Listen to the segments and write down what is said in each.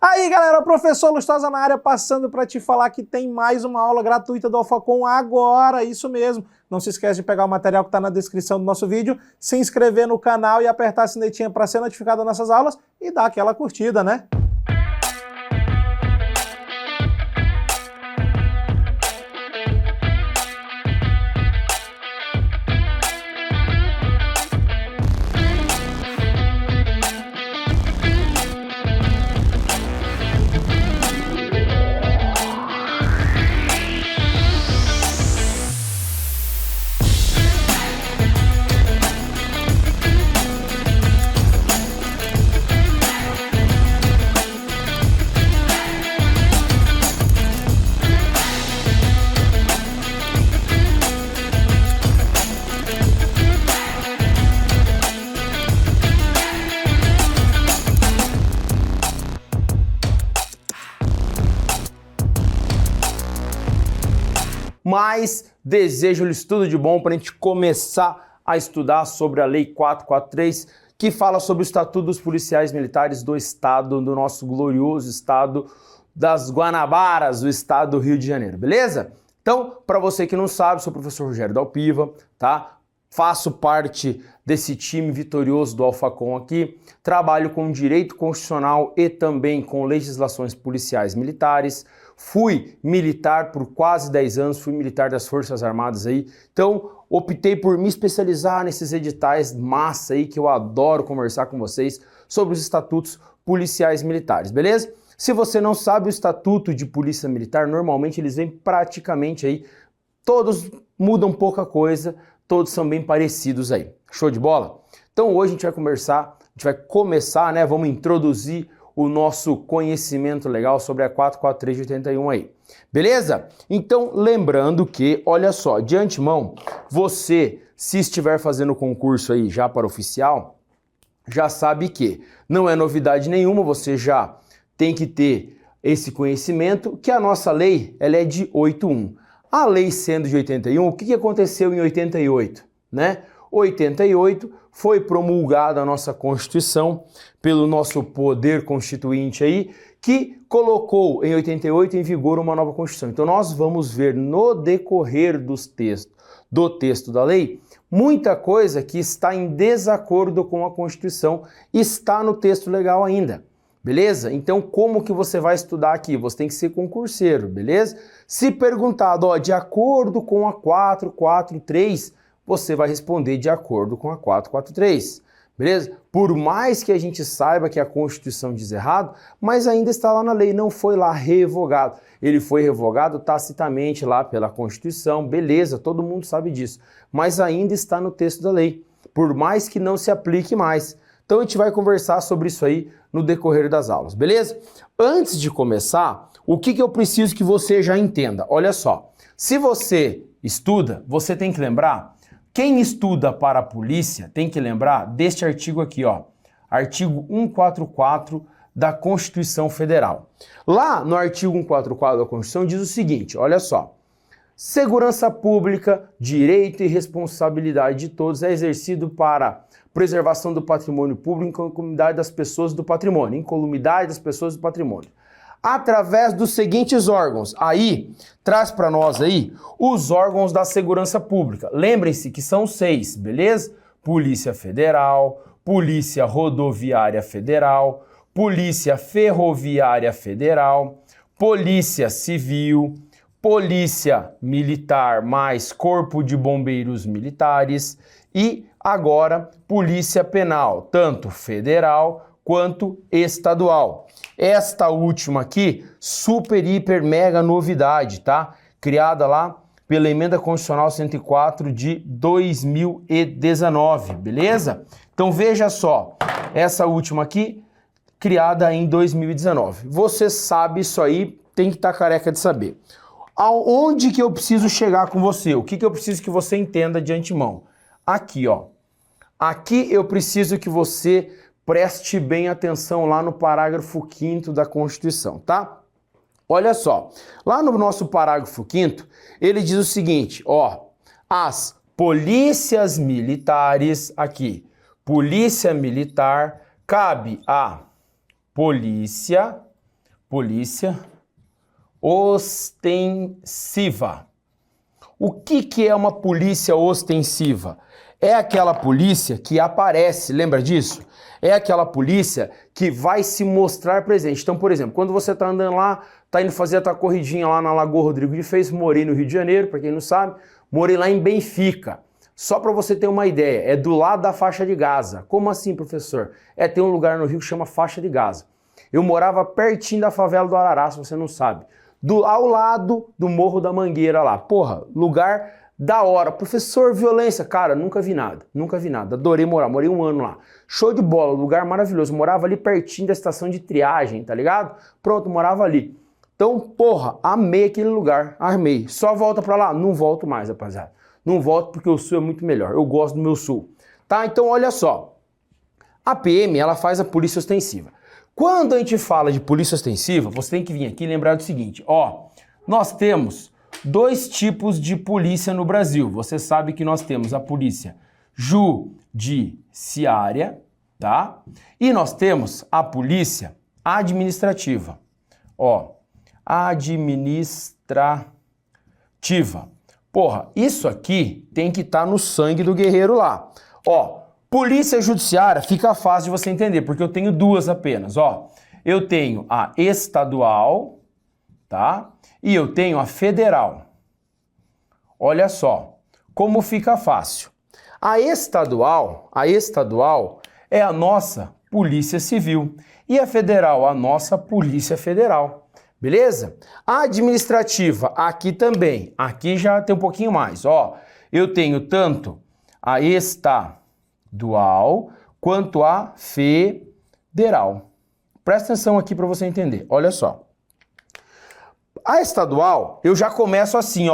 Aí galera, professor Lustosa na área, passando para te falar que tem mais uma aula gratuita do Alphacom agora, isso mesmo. Não se esquece de pegar o material que está na descrição do nosso vídeo, se inscrever no canal e apertar a sinetinha para ser notificado das nossas aulas e dar aquela curtida, né? Mas desejo-lhes tudo de bom para a gente começar a estudar sobre a Lei 443, que fala sobre o Estatuto dos Policiais Militares do Estado, do nosso glorioso Estado das Guanabaras, o Estado do Rio de Janeiro, beleza? Então, para você que não sabe, sou o professor Rogério Dalpiva, tá? Faço parte desse time vitorioso do Alphacom aqui, trabalho com direito constitucional e também com legislações policiais militares. Fui militar por quase 10 anos, fui militar das Forças Armadas aí, então optei por me especializar nesses editais massa aí, que eu adoro conversar com vocês sobre os estatutos policiais militares, beleza? Se você não sabe, o Estatuto de Polícia Militar, normalmente eles vêm praticamente aí, todos mudam pouca coisa, todos são bem parecidos aí. Show de bola? Então hoje a gente vai começar, né? Vamos introduzir o nosso conhecimento legal sobre a 443 de 81 aí. Beleza? Então lembrando que, olha só, de antemão, você, se estiver fazendo o concurso aí já para oficial, já sabe que não é novidade nenhuma, você já tem que ter esse conhecimento, que a nossa lei, ela é de 81. A lei sendo de 81, o que aconteceu em 88, né? 88 foi promulgada a nossa Constituição pelo nosso poder constituinte aí, que colocou em 88 em vigor uma nova Constituição. Então nós vamos ver no decorrer do texto da lei, muita coisa que está em desacordo com a Constituição está no texto legal ainda. Beleza? Então, como que você vai estudar aqui? Você tem que ser concurseiro, beleza? Se perguntado, ó, de acordo com a 443, você vai responder de acordo com a 443, beleza? Por mais que a gente saiba que a Constituição diz errado, mas ainda está lá na lei, não foi lá revogado. Ele foi revogado tacitamente lá pela Constituição, beleza, todo mundo sabe disso, mas ainda está no texto da lei, por mais que não se aplique mais. Então a gente vai conversar sobre isso aí no decorrer das aulas, beleza? Antes de começar, o que eu preciso que você já entenda? Olha só, se você estuda, você tem que lembrar, quem estuda para a polícia tem que lembrar deste artigo aqui, ó, artigo 144 da Constituição Federal. Lá no artigo 144 da Constituição diz o seguinte, olha só, segurança pública, direito e responsabilidade de todos é exercido para preservação do patrimônio público, incolumidade das pessoas do patrimônio, incolumidade das pessoas do patrimônio, através dos seguintes órgãos. Aí, traz para nós aí os órgãos da segurança pública. Lembrem-se que são 6, beleza? Polícia Federal, Polícia Rodoviária Federal, Polícia Ferroviária Federal, Polícia Civil, Polícia Militar mais Corpo de Bombeiros Militares e agora Polícia Penal, tanto federal quanto estadual. Esta última aqui, super, hiper, mega novidade, tá? Criada lá pela Emenda Constitucional 104 de 2019, beleza? Então veja só, essa última aqui, criada em 2019. Você sabe isso aí, tem que estar careca de saber. Aonde que eu preciso chegar com você? O que eu preciso que você entenda de antemão? Aqui, ó. Aqui eu preciso que você preste bem atenção lá no parágrafo 5º da Constituição, tá? Olha só, lá no nosso parágrafo 5º, ele diz o seguinte, ó, as polícias militares, aqui, polícia militar, cabe a polícia polícia ostensiva. O que é uma polícia ostensiva? É aquela polícia que aparece, lembra disso? É aquela polícia que vai se mostrar presente. Então, por exemplo, quando você está andando lá, está indo fazer a tua corridinha lá na Lagoa Rodrigo de Fez, morei no Rio de Janeiro, para quem não sabe, morei lá em Benfica. Só para você ter uma ideia, é do lado da faixa de Gaza. Como assim, professor? Tem um lugar no Rio que chama faixa de Gaza. Eu morava pertinho da favela do Arará, se você não sabe. Ao lado do Morro da Mangueira lá. Porra, lugar da hora. Professor, violência. Cara, nunca vi nada. Adorei morar. Morei 1 ano lá. Show de bola, lugar maravilhoso. Morava ali pertinho da estação de triagem, tá ligado? Pronto, morava ali. Então, porra, amei aquele lugar. Amei. Só volta pra lá? Não volto mais, rapaziada. Não volto porque o Sul é muito melhor. Eu gosto do meu Sul. Tá? Então, olha só. A PM, ela faz a polícia ostensiva. Quando a gente fala de polícia ostensiva, você tem que vir aqui e lembrar do seguinte, nós temos 2 tipos de polícia no Brasil. Você sabe que nós temos a polícia judiciária, tá? E nós temos a polícia administrativa. Administrativa. Porra, isso aqui tem que estar no sangue do guerreiro lá. Polícia judiciária fica fácil de você entender, porque eu tenho 2 apenas, Eu tenho a estadual, tá? E eu tenho a federal. Olha só, como fica fácil. A estadual é a nossa Polícia Civil e a federal, a nossa Polícia Federal. Beleza? A administrativa, aqui também. Aqui já tem um pouquinho mais, Eu tenho tanto a estadual quanto a federal. Presta atenção aqui para você entender. Olha só. A estadual, eu já começo assim,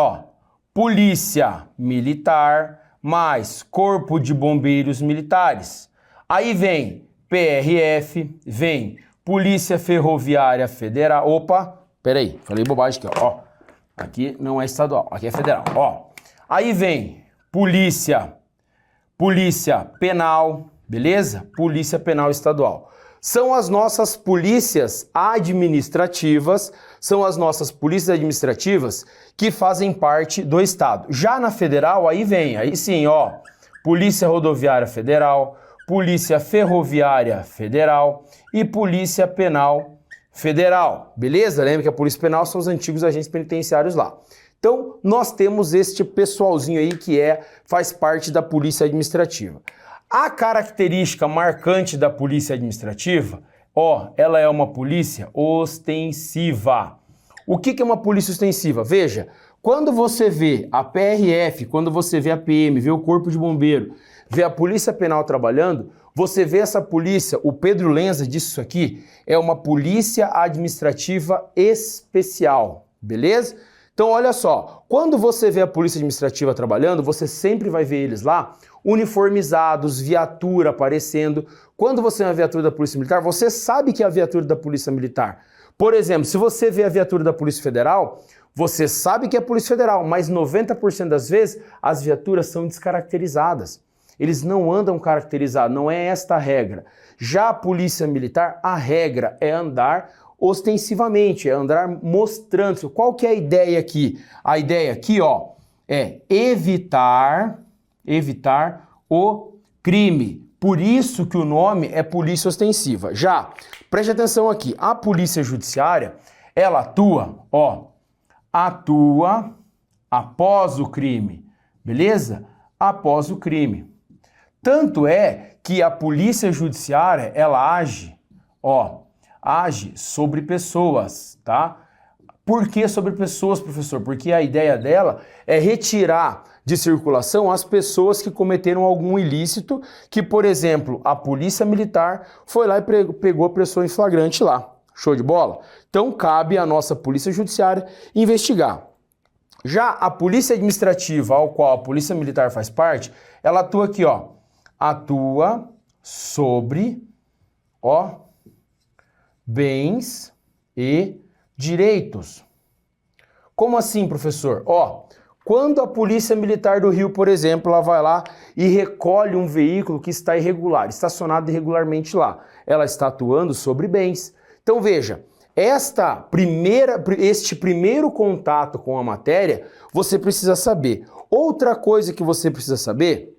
Polícia Militar mais Corpo de Bombeiros Militares. Aí vem PRF, vem Polícia Ferroviária Federal. Opa, peraí, falei bobagem aqui, Aqui não é estadual, aqui é federal, Aí vem Polícia Penal, beleza? Polícia Penal Estadual. São as nossas polícias administrativas, que fazem parte do Estado. Já na federal, aí sim, Polícia Rodoviária Federal, Polícia Ferroviária Federal e Polícia Penal Federal, beleza? Lembra que a Polícia Penal são os antigos agentes penitenciários lá. Então, nós temos este pessoalzinho aí que faz parte da Polícia Administrativa. A característica marcante da Polícia Administrativa, ela é uma polícia ostensiva. O que é uma polícia ostensiva? Veja, quando você vê a PRF, quando você vê a PM, vê o Corpo de Bombeiro, vê a Polícia Penal trabalhando, você vê essa polícia, o Pedro Lenza disse isso aqui, é uma polícia administrativa especial, beleza? Então, olha só, quando você vê a polícia administrativa trabalhando, você sempre vai ver eles lá uniformizados, viatura aparecendo. Quando você vê a viatura da Polícia Militar, você sabe que é a viatura da Polícia Militar. Por exemplo, se você vê a viatura da Polícia Federal, você sabe que é a Polícia Federal, mas 90% das vezes as viaturas são descaracterizadas. Eles não andam caracterizados, não é esta a regra. Já a Polícia Militar, a regra é andar ostensivamente, é andar mostrando. Qual que é a ideia aqui? A ideia aqui, é evitar o crime. Por isso que o nome é polícia ostensiva. Já, preste atenção aqui, a polícia judiciária, ela atua após o crime, beleza? Após o crime. Tanto é que a polícia judiciária, ela age sobre pessoas, tá? Por que sobre pessoas, professor? Porque a ideia dela é retirar de circulação as pessoas que cometeram algum ilícito, que, por exemplo, a polícia militar foi lá e pegou a pessoa em flagrante lá. Show de bola? Então cabe à nossa polícia judiciária investigar. Já a polícia administrativa, ao qual a polícia militar faz parte, ela atua aqui, atua sobre, bens e direitos. Como assim, professor? Quando a Polícia Militar do Rio, por exemplo, ela vai lá e recolhe um veículo que está irregular, estacionado irregularmente lá, ela está atuando sobre bens. Então veja, Este primeiro contato com a matéria, você precisa saber. Outra coisa que você precisa saber,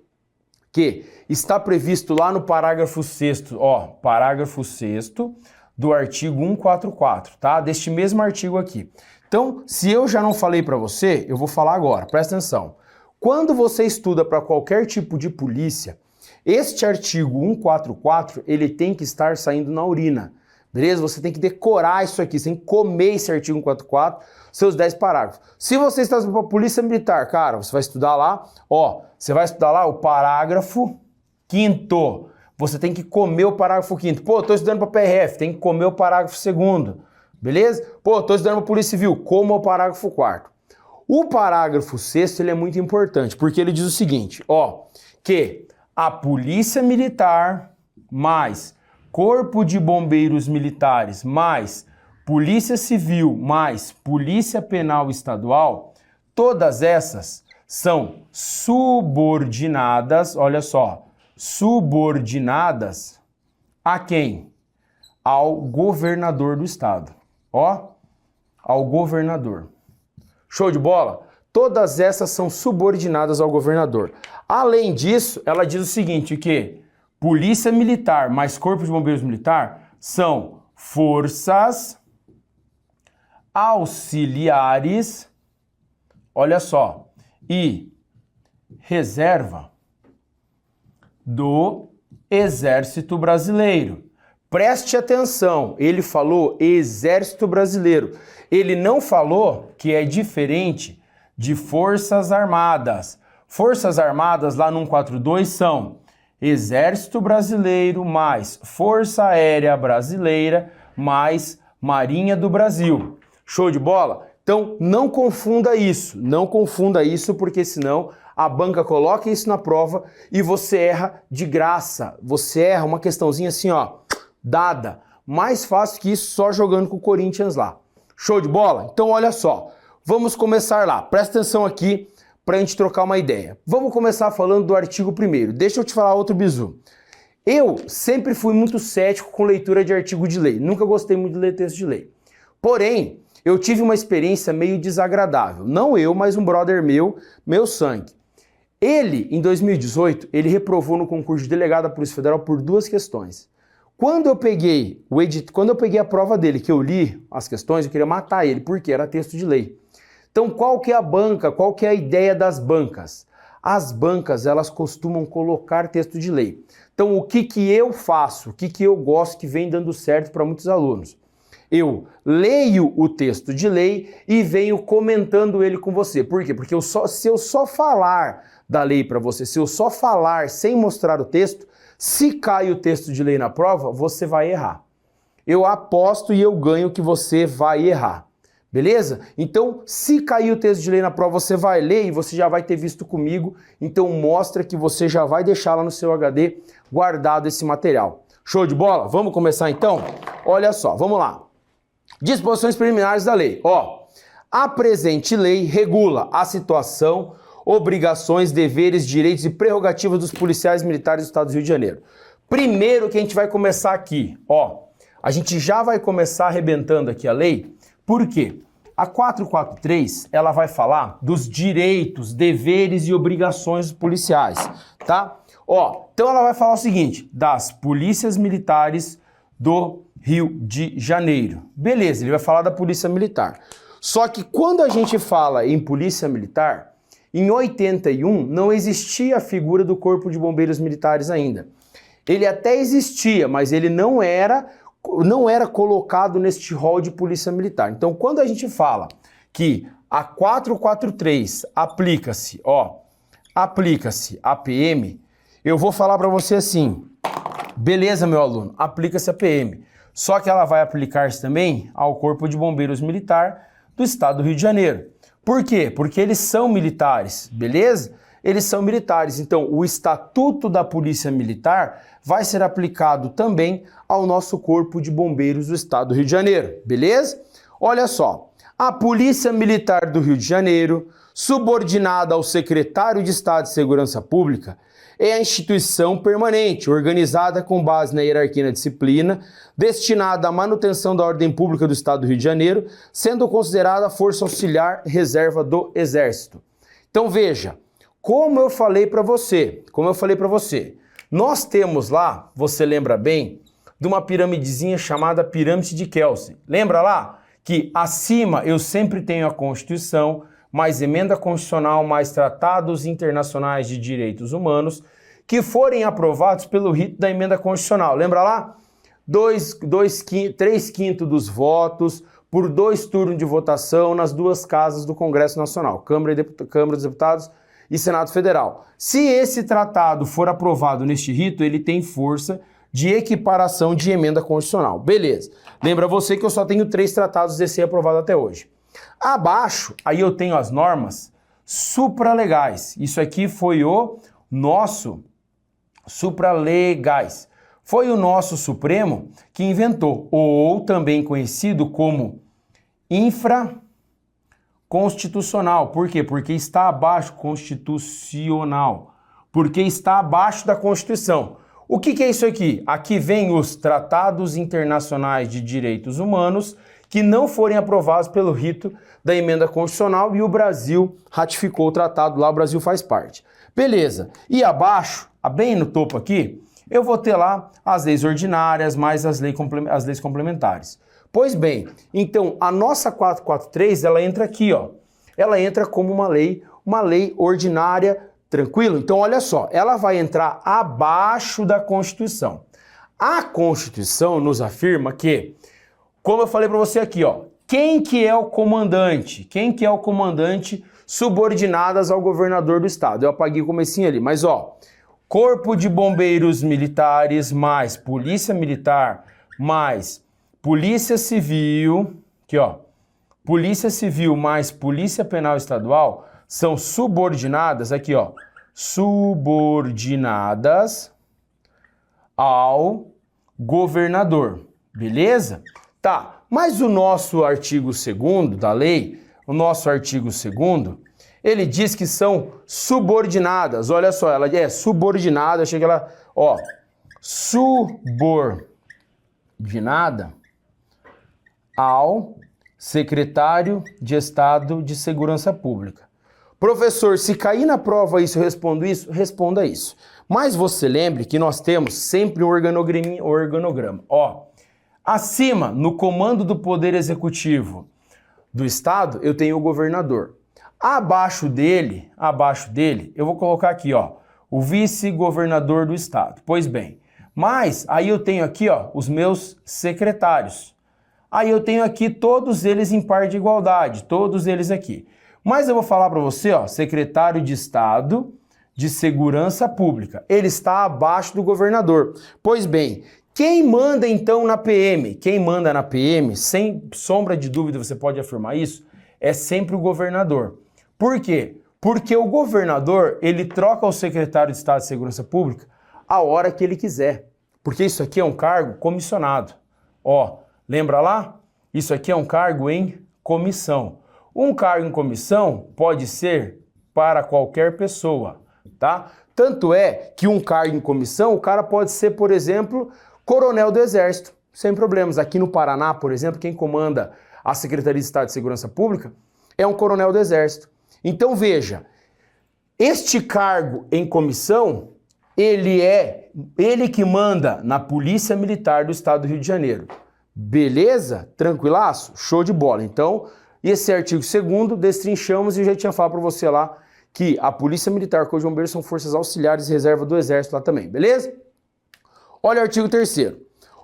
que está previsto lá no parágrafo 6º, parágrafo 6º do artigo 144, tá? Deste mesmo artigo aqui. Então, se eu já não falei para você, eu vou falar agora, presta atenção. Quando você estuda para qualquer tipo de polícia, este artigo 144, ele tem que estar saindo na urina. Beleza? Você tem que decorar isso aqui, você tem que comer esse artigo 144, seus 10 parágrafos. Se você está estudando para a Polícia Militar, cara, você vai estudar lá, você vai estudar lá o parágrafo 5º. Você tem que comer o parágrafo 5º. Pô, tô estudando para PRF, tem que comer o parágrafo 2º. Beleza? Pô, tô estudando para Polícia Civil, coma o parágrafo 4º. O parágrafo 6º, ele é muito importante, porque ele diz o seguinte, que a Polícia Militar mais Corpo de Bombeiros Militares, mais Polícia Civil, mais Polícia Penal Estadual, todas essas são subordinadas, olha só, subordinadas a quem? Ao governador do estado. Ao governador. Show de bola? Todas essas são subordinadas ao governador. Além disso, ela diz o seguinte, que Polícia Militar mais Corpo de Bombeiros Militar são forças auxiliares, olha só, e reserva do Exército Brasileiro. Preste atenção, ele falou Exército Brasileiro. Ele não falou que é diferente de Forças Armadas. Forças Armadas lá no 142 são Exército Brasileiro mais Força Aérea Brasileira mais Marinha do Brasil. Show de bola? Então não confunda isso porque senão a banca coloca isso na prova e você erra de graça. Você erra uma questãozinha assim, dada. Mais fácil que isso só jogando com o Corinthians lá. Show de bola? Então olha só, vamos começar lá. Presta atenção aqui para a gente trocar uma ideia. Vamos começar falando do artigo 1º. Deixa eu te falar outro bizu. Eu sempre fui muito cético com leitura de artigo de lei. Nunca gostei muito de ler texto de lei. Porém, eu tive uma experiência meio desagradável. Não eu, mas um brother meu sangue. Ele, em 2018, ele reprovou no concurso de delegado da Polícia Federal por 2 questões. Quando eu peguei a prova dele, que eu li as questões, eu queria matar ele, porque era texto de lei. Então, qual que é a banca? Qual que é a ideia das bancas? As bancas, elas costumam colocar texto de lei. Então, o que eu faço? O que eu gosto que vem dando certo para muitos alunos? Eu leio o texto de lei e venho comentando ele com você. Por quê? Porque se eu só falar da lei para você, se eu só falar sem mostrar o texto, se cai o texto de lei na prova, você vai errar. Eu aposto e eu ganho que você vai errar. Beleza? Então, se cair o texto de lei na prova, você vai ler e você já vai ter visto comigo. Então, mostra que você já vai deixar lá no seu HD guardado esse material. Show de bola? Vamos começar então? Olha só, vamos lá. Disposições preliminares da lei. A presente lei regula a situação, obrigações, deveres, direitos e prerrogativas dos policiais militares do Estado do Rio de Janeiro. Primeiro que a gente vai começar aqui, a gente já vai começar arrebentando aqui a lei. Por quê? A 443, ela vai falar dos direitos, deveres e obrigações dos policiais, tá? Então ela vai falar o seguinte, das polícias militares do Rio de Janeiro. Beleza, ele vai falar da polícia militar. Só que quando a gente fala em polícia militar, em 81 não existia a figura do Corpo de Bombeiros Militares ainda. Ele até existia, mas ele não era colocado neste rol de polícia militar. Então, quando a gente fala que a 443 aplica-se a PM, eu vou falar para você assim, beleza, meu aluno, aplica-se a PM. Só que ela vai aplicar-se também ao Corpo de Bombeiros Militar do Estado do Rio de Janeiro. Por quê? Porque eles são militares, beleza? Eles são militares, então o Estatuto da Polícia Militar vai ser aplicado também ao nosso Corpo de Bombeiros do Estado do Rio de Janeiro, beleza? Olha só, a Polícia Militar do Rio de Janeiro, subordinada ao Secretário de Estado de Segurança Pública, é a instituição permanente, organizada com base na hierarquia e na disciplina, destinada à manutenção da ordem pública do Estado do Rio de Janeiro, sendo considerada a força auxiliar reserva do Exército. Então veja, como eu falei para você, nós temos lá, você lembra bem, de uma piramidezinha chamada pirâmide de Kelsen. Lembra lá que acima eu sempre tenho a Constituição, mais emenda constitucional, mais tratados internacionais de direitos humanos, que forem aprovados pelo rito da emenda constitucional. Lembra lá? 3/5 dos votos por 2 turnos de votação nas 2 casas do Congresso Nacional, Câmara dos Deputados e Senado Federal. Se esse tratado for aprovado neste rito, ele tem força de equiparação de emenda constitucional. Beleza. Lembra você que eu só tenho 3 tratados desse aprovado até hoje. Abaixo, aí eu tenho as normas supralegais. Isso aqui foi o nosso supralegais. Foi o nosso Supremo que inventou, ou também conhecido como infraconstitucional. Por quê? Porque está abaixo constitucional. Porque está abaixo da Constituição. O que é isso aqui? Aqui vem os tratados internacionais de direitos humanos que não forem aprovados pelo rito da emenda constitucional e o Brasil ratificou o tratado, lá o Brasil faz parte. Beleza. E abaixo, bem no topo aqui, eu vou ter lá as leis ordinárias mais as leis complementares. Pois bem, então a nossa 443, ela entra aqui, ó. Ela entra como uma lei ordinária, tranquilo? Então olha só, ela vai entrar abaixo da Constituição. A Constituição nos afirma que, como eu falei para você aqui, ó, quem que é o comandante? Quem que é o comandante subordinadas ao governador do estado? Eu apaguei o comecinho ali, mas ó, Corpo de Bombeiros Militares mais Polícia Militar mais Polícia Civil, aqui ó, Polícia Civil mais Polícia Penal Estadual são subordinadas, aqui ó, subordinadas ao governador, beleza? Tá, mas o nosso artigo 2º da lei, ele diz que são subordinadas. Olha só, ela é subordinada, chega lá, ó, subordinada ao secretário de Estado de Segurança Pública. Professor, se cair na prova isso, eu respondo isso? Responda isso. Mas você lembre que nós temos sempre um organograma. Ó, acima, no comando do Poder Executivo do Estado, eu tenho o governador. Abaixo dele, eu vou colocar aqui, ó, o vice-governador do Estado. Pois bem, mas aí eu tenho aqui, ó, os meus secretários. Aí eu tenho aqui todos eles em par de igualdade, todos eles aqui. Mas eu vou falar para você, ó, secretário de Estado de Segurança Pública. Ele está abaixo do governador. Pois bem, quem manda então na PM? Quem manda na PM, sem sombra de dúvida você pode afirmar isso, é sempre o governador. Por quê? Porque o governador, ele troca o secretário de Estado de Segurança Pública a hora que ele quiser. Porque isso aqui é um cargo comissionado. Ó, lembra lá? Isso aqui é um cargo em comissão. Um cargo em comissão pode ser para qualquer pessoa, tá? Tanto é que um cargo em comissão, o cara pode ser, por exemplo, coronel do Exército, sem problemas. Aqui no Paraná, por exemplo, quem comanda a Secretaria de Estado de Segurança Pública é um coronel do Exército. Então veja, este cargo em comissão, ele que manda na Polícia Militar do Estado do Rio de Janeiro. Beleza? Tranquilaço? Show de bola. Então, esse artigo 2º, destrinchamos e eu já tinha falado para você lá que a Polícia Militar e o Corpo de Bombeiros são forças auxiliares e reserva do Exército lá também, beleza? Olha o artigo 3º.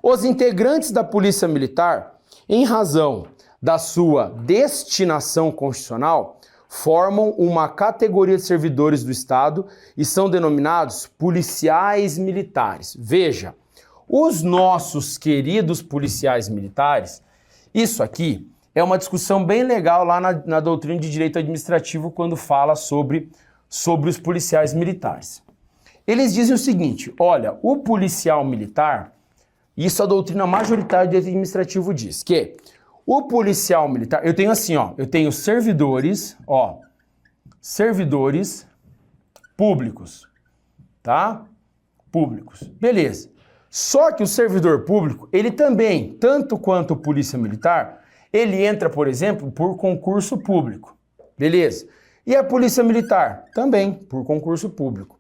Os integrantes da Polícia Militar, em razão da sua destinação constitucional, formam uma categoria de servidores do Estado e são denominados policiais militares. Veja, os nossos queridos policiais militares, isso aqui é uma discussão bem legal lá na doutrina de direito administrativo quando fala sobre os policiais militares. Eles dizem o seguinte, olha, o policial militar, isso a doutrina majoritária de direito administrativo diz, que o policial militar, eu tenho assim, ó, eu tenho servidores, ó, servidores públicos. tá? Públicos. Beleza. Só que o servidor público, ele também, tanto quanto o polícia militar, ele entra, por exemplo, por concurso público. Beleza. E a polícia militar? Também, por concurso público.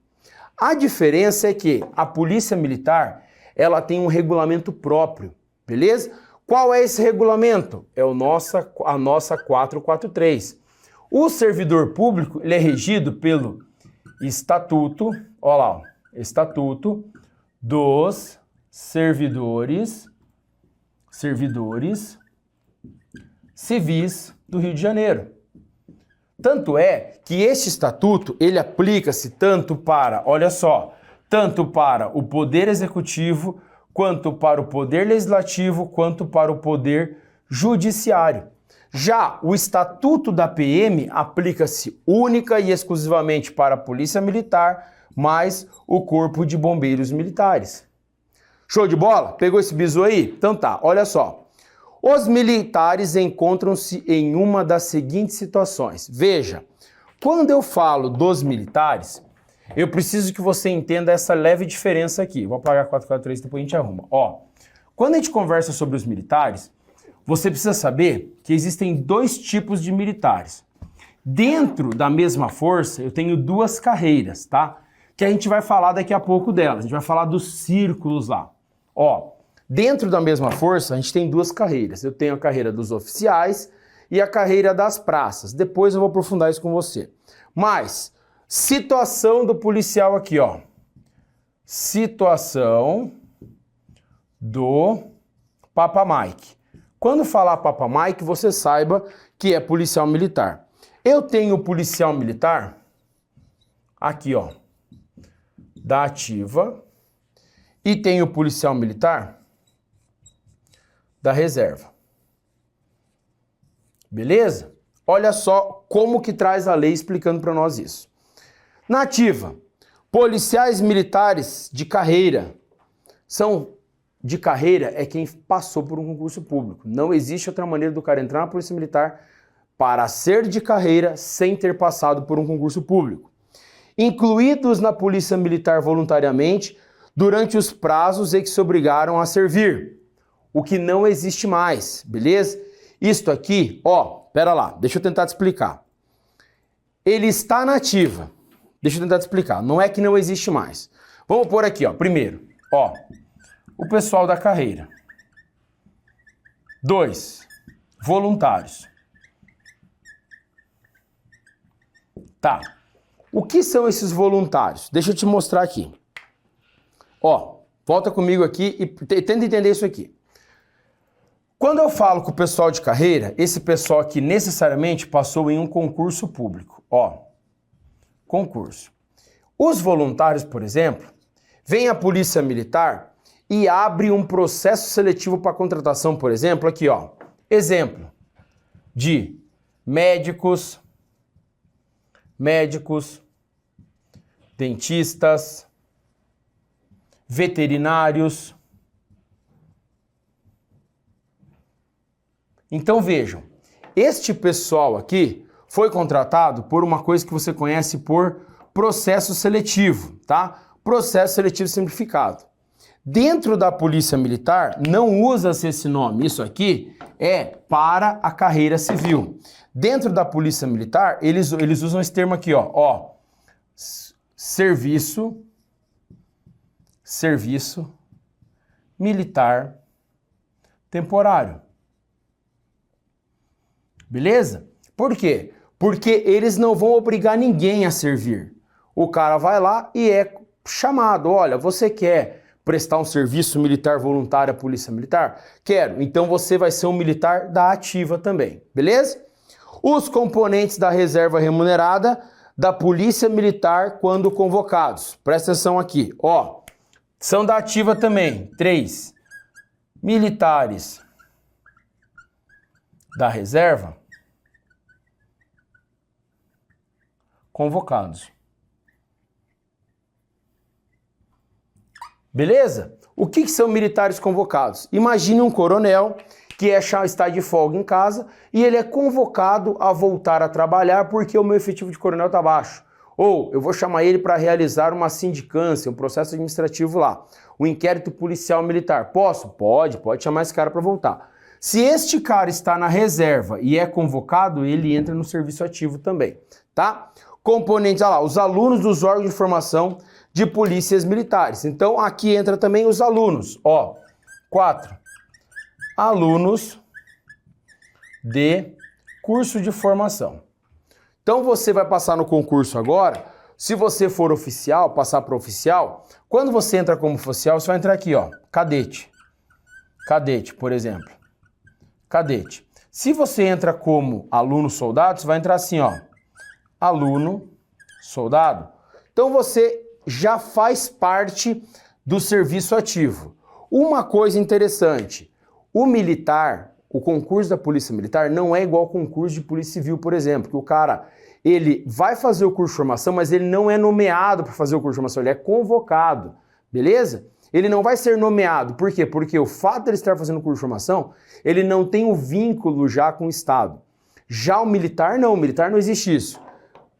A diferença é que a polícia militar, ela tem um regulamento próprio, beleza? Qual é esse regulamento? É a nossa 443. O servidor público, ele é regido pelo Estatuto, ó lá, ó, Estatuto dos Servidores Civis do Rio de Janeiro. Tanto é que este estatuto, ele aplica-se tanto para, olha só, tanto para o Poder Executivo, quanto para o Poder Legislativo, quanto para o Poder Judiciário. Já o Estatuto da PM aplica-se única e exclusivamente para a Polícia Militar, mais o Corpo de Bombeiros Militares. Show de bola? Pegou esse bizu aí? Então tá, olha só. Os militares encontram-se em uma das seguintes situações. Veja, quando eu falo dos militares, eu preciso que você entenda essa leve diferença aqui. Vou apagar 443 e depois a gente arruma. Ó, quando a gente conversa sobre os militares, você precisa saber que existem dois tipos de militares. Dentro da mesma força, eu tenho duas carreiras, tá? Que a gente vai falar daqui a pouco delas. A gente vai falar dos círculos lá. Ó, dentro da mesma força, a gente tem duas carreiras. Eu tenho a carreira dos oficiais e a carreira das praças. Depois eu vou aprofundar isso com você. Mas, situação do policial aqui, ó. Situação do Papa Mike. Quando falar Papa Mike, você saiba que é policial militar. Eu tenho policial militar aqui, ó, da ativa, e tenho policial militar da reserva. Beleza? Olha só como que traz a lei explicando para nós isso. Na ativa, policiais militares de carreira. De carreira é quem passou por um concurso público. Não existe outra maneira do cara entrar na polícia militar para ser de carreira sem ter passado por um concurso público. Incluídos na polícia militar voluntariamente durante os prazos em que se obrigaram a servir. O que não existe mais, beleza? Isto aqui, ó, pera lá, deixa eu tentar te explicar. Ele está na ativa. Deixa eu tentar te explicar. Não é que não existe mais. Vamos pôr aqui, ó, primeiro, ó, o pessoal da carreira. 2, voluntários. Tá. O que são esses voluntários? Deixa eu te mostrar aqui. Ó, volta comigo aqui e tenta entender isso aqui. Quando eu falo com o pessoal de carreira, esse pessoal aqui necessariamente passou em um concurso público. Ó, concurso. Os voluntários, por exemplo, vem a polícia militar e abre um processo seletivo para contratação, por exemplo, aqui, ó. Exemplo de médicos, dentistas, veterinários. Então vejam, este pessoal aqui foi contratado por uma coisa que você conhece por processo seletivo, tá? Processo seletivo simplificado. Dentro da Polícia Militar não usa-se esse nome, isso aqui é para a carreira civil. Dentro da Polícia Militar, eles usam esse termo aqui, ó, serviço militar temporário. Beleza? Por quê? Porque eles não vão obrigar ninguém a servir. O cara vai lá e é chamado. Olha, você quer prestar um serviço militar voluntário à Polícia Militar? Quero. Então você vai ser um militar da ativa também. Beleza? Os componentes da reserva remunerada da Polícia Militar quando convocados. Presta atenção aqui. Ó, são da ativa também. 3. Militares da reserva convocados. Beleza? O que são militares convocados? Imagine um coronel que está de folga em casa e ele é convocado a voltar a trabalhar porque o meu efetivo de coronel está baixo. Ou eu vou chamar ele para realizar uma sindicância, um processo administrativo lá, um inquérito policial militar. Posso? Pode chamar esse cara para voltar. Se este cara está na reserva e é convocado, ele entra no serviço ativo também, tá? Componentes, olha lá, os alunos dos órgãos de formação de polícias militares. Então aqui entra também os alunos, ó, 4. Alunos de curso de formação. Então você vai passar no concurso agora, se você for oficial, passar para oficial, quando você entra como oficial, você vai entrar aqui, ó, cadete. Cadete, por exemplo. Cadete. Se você entra como aluno soldado, você vai entrar assim, ó, aluno soldado. Então você já faz parte do serviço ativo. Uma coisa interessante, o militar, o concurso da Polícia Militar não é igual ao concurso de Polícia Civil, por exemplo, que o cara, ele vai fazer o curso de formação, mas ele não é nomeado para fazer o curso de formação, ele é convocado, beleza? Ele não vai ser nomeado, por quê? Porque o fato de ele estar fazendo o curso de formação, ele não tem o vínculo já com o Estado. Já o militar não existe isso.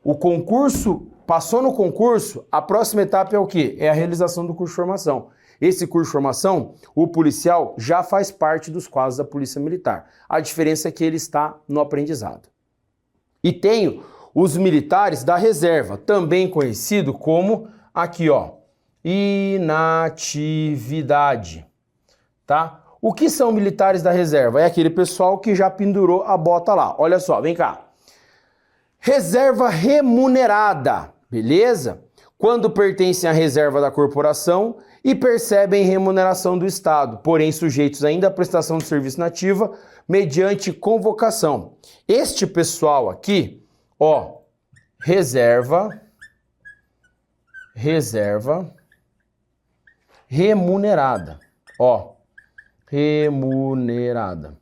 O concurso, passou no concurso, a próxima etapa é o quê? É a realização do curso de formação. Esse curso de formação, o policial já faz parte dos quadros da Polícia Militar. A diferença é que ele está no aprendizado. E tenho os militares da reserva, também conhecido como, aqui ó, inatividade, tá? O que são militares da reserva? É aquele pessoal que já pendurou a bota lá. Olha só, vem cá. Reserva remunerada, beleza? Quando pertencem à reserva da corporação e percebem remuneração do Estado, porém sujeitos ainda à prestação de serviço nativa mediante convocação. Este pessoal aqui, ó, reserva remunerada, ó, remunerada.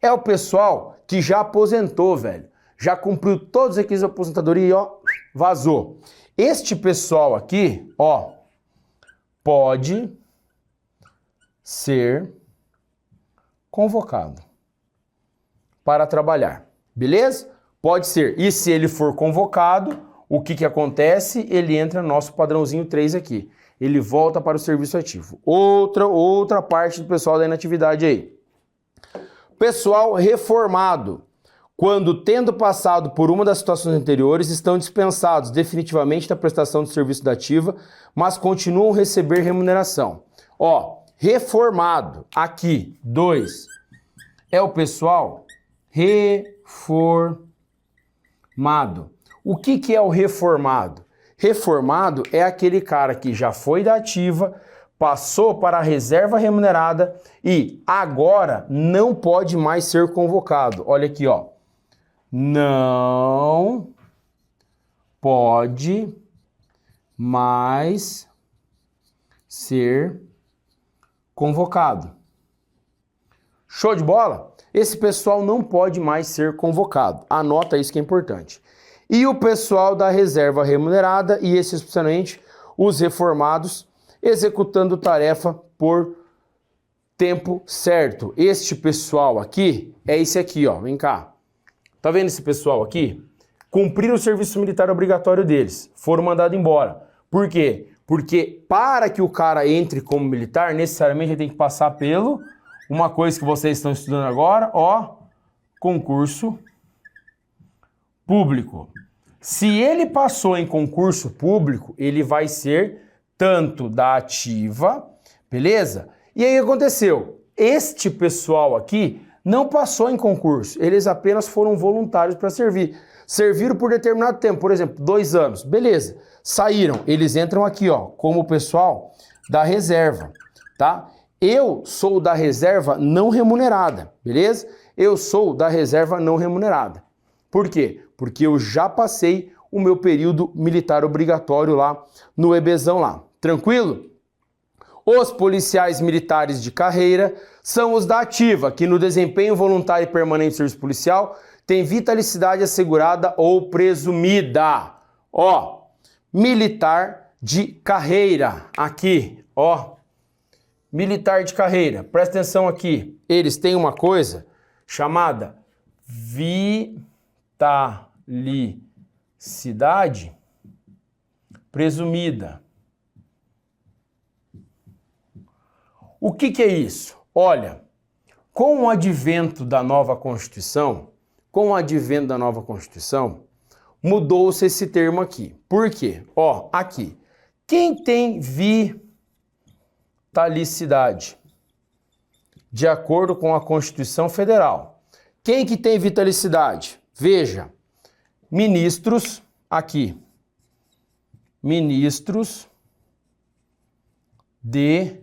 É o pessoal que já aposentou, velho, já cumpriu todos os requisitos da aposentadoria e, ó, vazou. Este pessoal aqui, ó, pode ser convocado para trabalhar, beleza? Pode ser. E se ele for convocado, o que acontece? Ele entra no nosso padrãozinho 3 aqui. Ele volta para o serviço ativo. Outra parte do pessoal da inatividade aí. Pessoal reformado. Quando, tendo passado por uma das situações anteriores, estão dispensados definitivamente da prestação de serviço da ativa, mas continuam a receber remuneração. Ó, reformado, aqui, 2, é o pessoal reformado. O que é o reformado? Reformado é aquele cara que já foi da ativa, passou para a reserva remunerada e agora não pode mais ser convocado. Olha aqui, ó. Não pode mais ser convocado. Show de bola? Esse pessoal não pode mais ser convocado. Anota isso que é importante. E o pessoal da reserva remunerada, e esse especialmente os reformados, executando tarefa por tempo certo. Este pessoal aqui é esse aqui, ó. Vem cá. Tá vendo esse pessoal aqui? Cumpriram o serviço militar obrigatório deles, foram mandados embora. Por quê? Porque para que o cara entre como militar, necessariamente ele tem que passar pelo, uma coisa que vocês estão estudando agora, ó, concurso público. Se ele passou em concurso público, ele vai ser tanto da ativa, beleza? E aí o que aconteceu? Este pessoal aqui não passou em concurso, eles apenas foram voluntários para servir. Serviram por determinado tempo, por exemplo, 2 anos, beleza. Saíram, eles entram aqui, ó, como o pessoal da reserva, tá? Eu sou da reserva não remunerada, beleza? Eu sou da reserva não remunerada. Por quê? Porque eu já passei o meu período militar obrigatório lá no EBzão lá. Tranquilo? Os policiais militares de carreira são os da ativa, que no desempenho voluntário e permanente do serviço policial tem vitalicidade assegurada ou presumida. Ó, militar de carreira, aqui, ó, militar de carreira, presta atenção aqui, eles têm uma coisa chamada vitalicidade cidade presumida. O que é isso? Olha, com o advento da nova Constituição, mudou-se esse termo aqui. Por quê? Ó, aqui. Quem tem vitalicidade? De acordo com a Constituição Federal. Quem que tem vitalicidade? Veja, ministros, aqui. Ministros de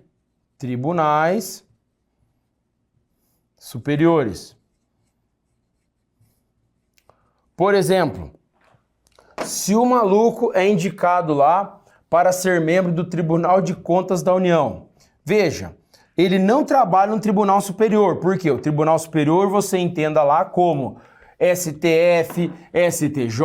tribunais superiores. Por exemplo, se o maluco é indicado lá para ser membro do Tribunal de Contas da União, veja, ele não trabalha no Tribunal Superior. Por quê? O Tribunal Superior você entenda lá como STF, STJ,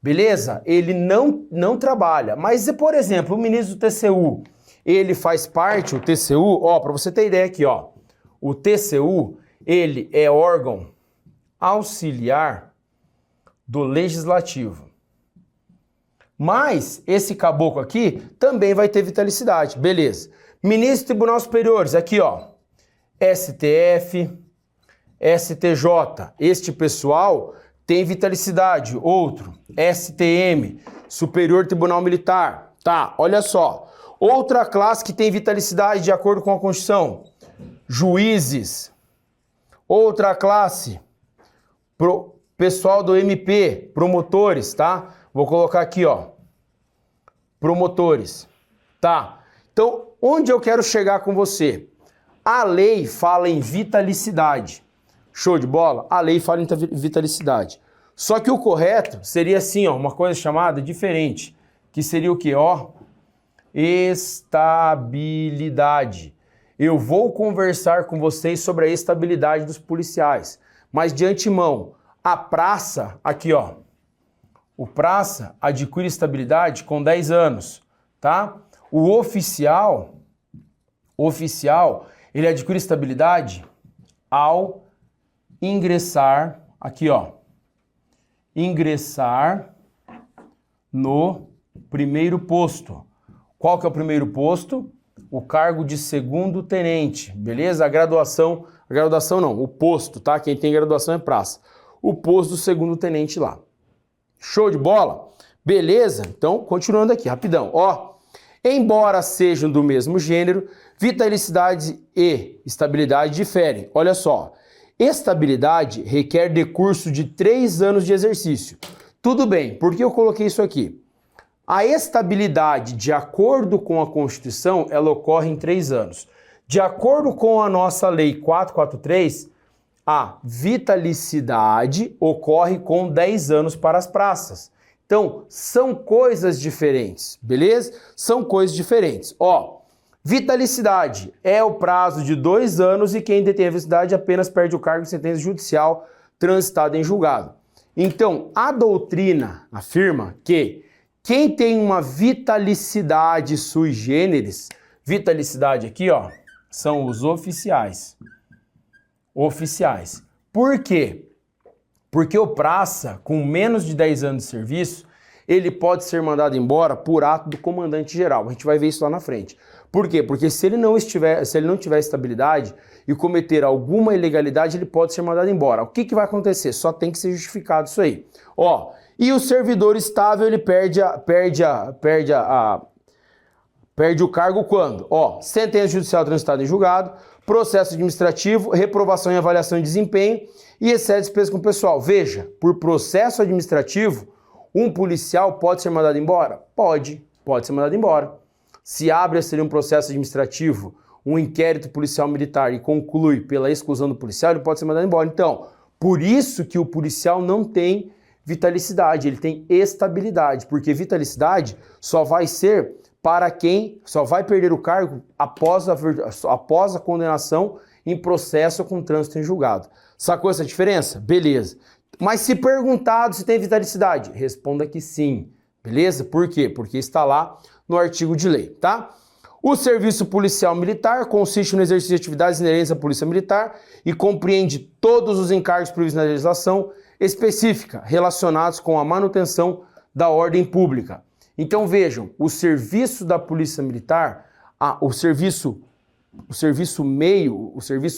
beleza? Ele não trabalha. Mas, por exemplo, o ministro do TCU, ele faz parte, o TCU, ó, para você ter ideia aqui, ó, o TCU, ele é órgão auxiliar do Legislativo. Mas esse caboclo aqui também vai ter vitalicidade, beleza. Ministro do Tribunal Superiores, aqui ó, STF, STJ, este pessoal tem vitalicidade. Outro, STM, Superior Tribunal Militar. Tá, olha só. Outra classe que tem vitalicidade de acordo com a Constituição, juízes. Outra classe, pessoal do MP, promotores, tá? Vou colocar aqui, ó, promotores, tá? Então, onde eu quero chegar com você? A lei fala em vitalicidade. Show de bola? A lei fala em vitalicidade. Só que o correto seria assim, ó, uma coisa chamada diferente, que seria o quê? Ó, estabilidade. Eu vou conversar com vocês sobre a estabilidade dos policiais, mas de antemão, a praça, aqui ó, o praça adquire estabilidade com 10 anos, tá? O oficial, ele adquire estabilidade ao ingressar, aqui ó, ingressar no primeiro posto. Qual que é o primeiro posto? O cargo de segundo tenente, beleza? A graduação não, o posto, tá? Quem tem graduação é praça. O posto do segundo tenente lá. Show de bola? Beleza? Então, continuando aqui, rapidão. Ó, embora sejam do mesmo gênero, vitalicidade e estabilidade diferem. Olha só, estabilidade requer decurso de 3 anos de exercício. Tudo bem, por que eu coloquei isso aqui? A estabilidade, de acordo com a Constituição, ela ocorre em 3 anos. De acordo com a nossa Lei 443, a vitalicidade ocorre com 10 anos para as praças. Então, são coisas diferentes, beleza? São coisas diferentes. Ó, vitalicidade é o prazo de 2 anos e quem detém a vitalicidade apenas perde o cargo de sentença judicial transitada em julgado. Então, a doutrina afirma que quem tem uma vitalicidade sui generis, vitalicidade aqui, ó, são os oficiais. Oficiais. Por quê? Porque o praça, com menos de 10 anos de serviço, ele pode ser mandado embora por ato do comandante geral. A gente vai ver isso lá na frente. Por quê? Porque se ele não tiver estabilidade e cometer alguma ilegalidade, ele pode ser mandado embora. O que vai acontecer? Só tem que ser justificado isso aí. Ó, e o servidor estável, ele perde o cargo quando? Ó, sentença judicial transitada em julgado, processo administrativo, reprovação e avaliação de desempenho e excede despesa com o pessoal. Veja, por processo administrativo, um policial pode ser mandado embora? Pode ser mandado embora. Se abre um processo administrativo, um inquérito policial militar e conclui pela exclusão do policial, ele pode ser mandado embora. Então, por isso que o policial não tem vitalicidade, ele tem estabilidade, porque vitalicidade só vai ser para quem só vai perder o cargo após a condenação em processo com trânsito em julgado. Sacou essa diferença? Beleza. Mas se perguntado se tem vitalicidade, responda que sim. Beleza? Por quê? Porque está lá no artigo de lei, tá? O serviço policial militar consiste no exercício de atividades inerentes à polícia militar e compreende todos os encargos previstos na legislação específica relacionados com a manutenção da ordem pública. Então vejam, o serviço da polícia militar, o serviço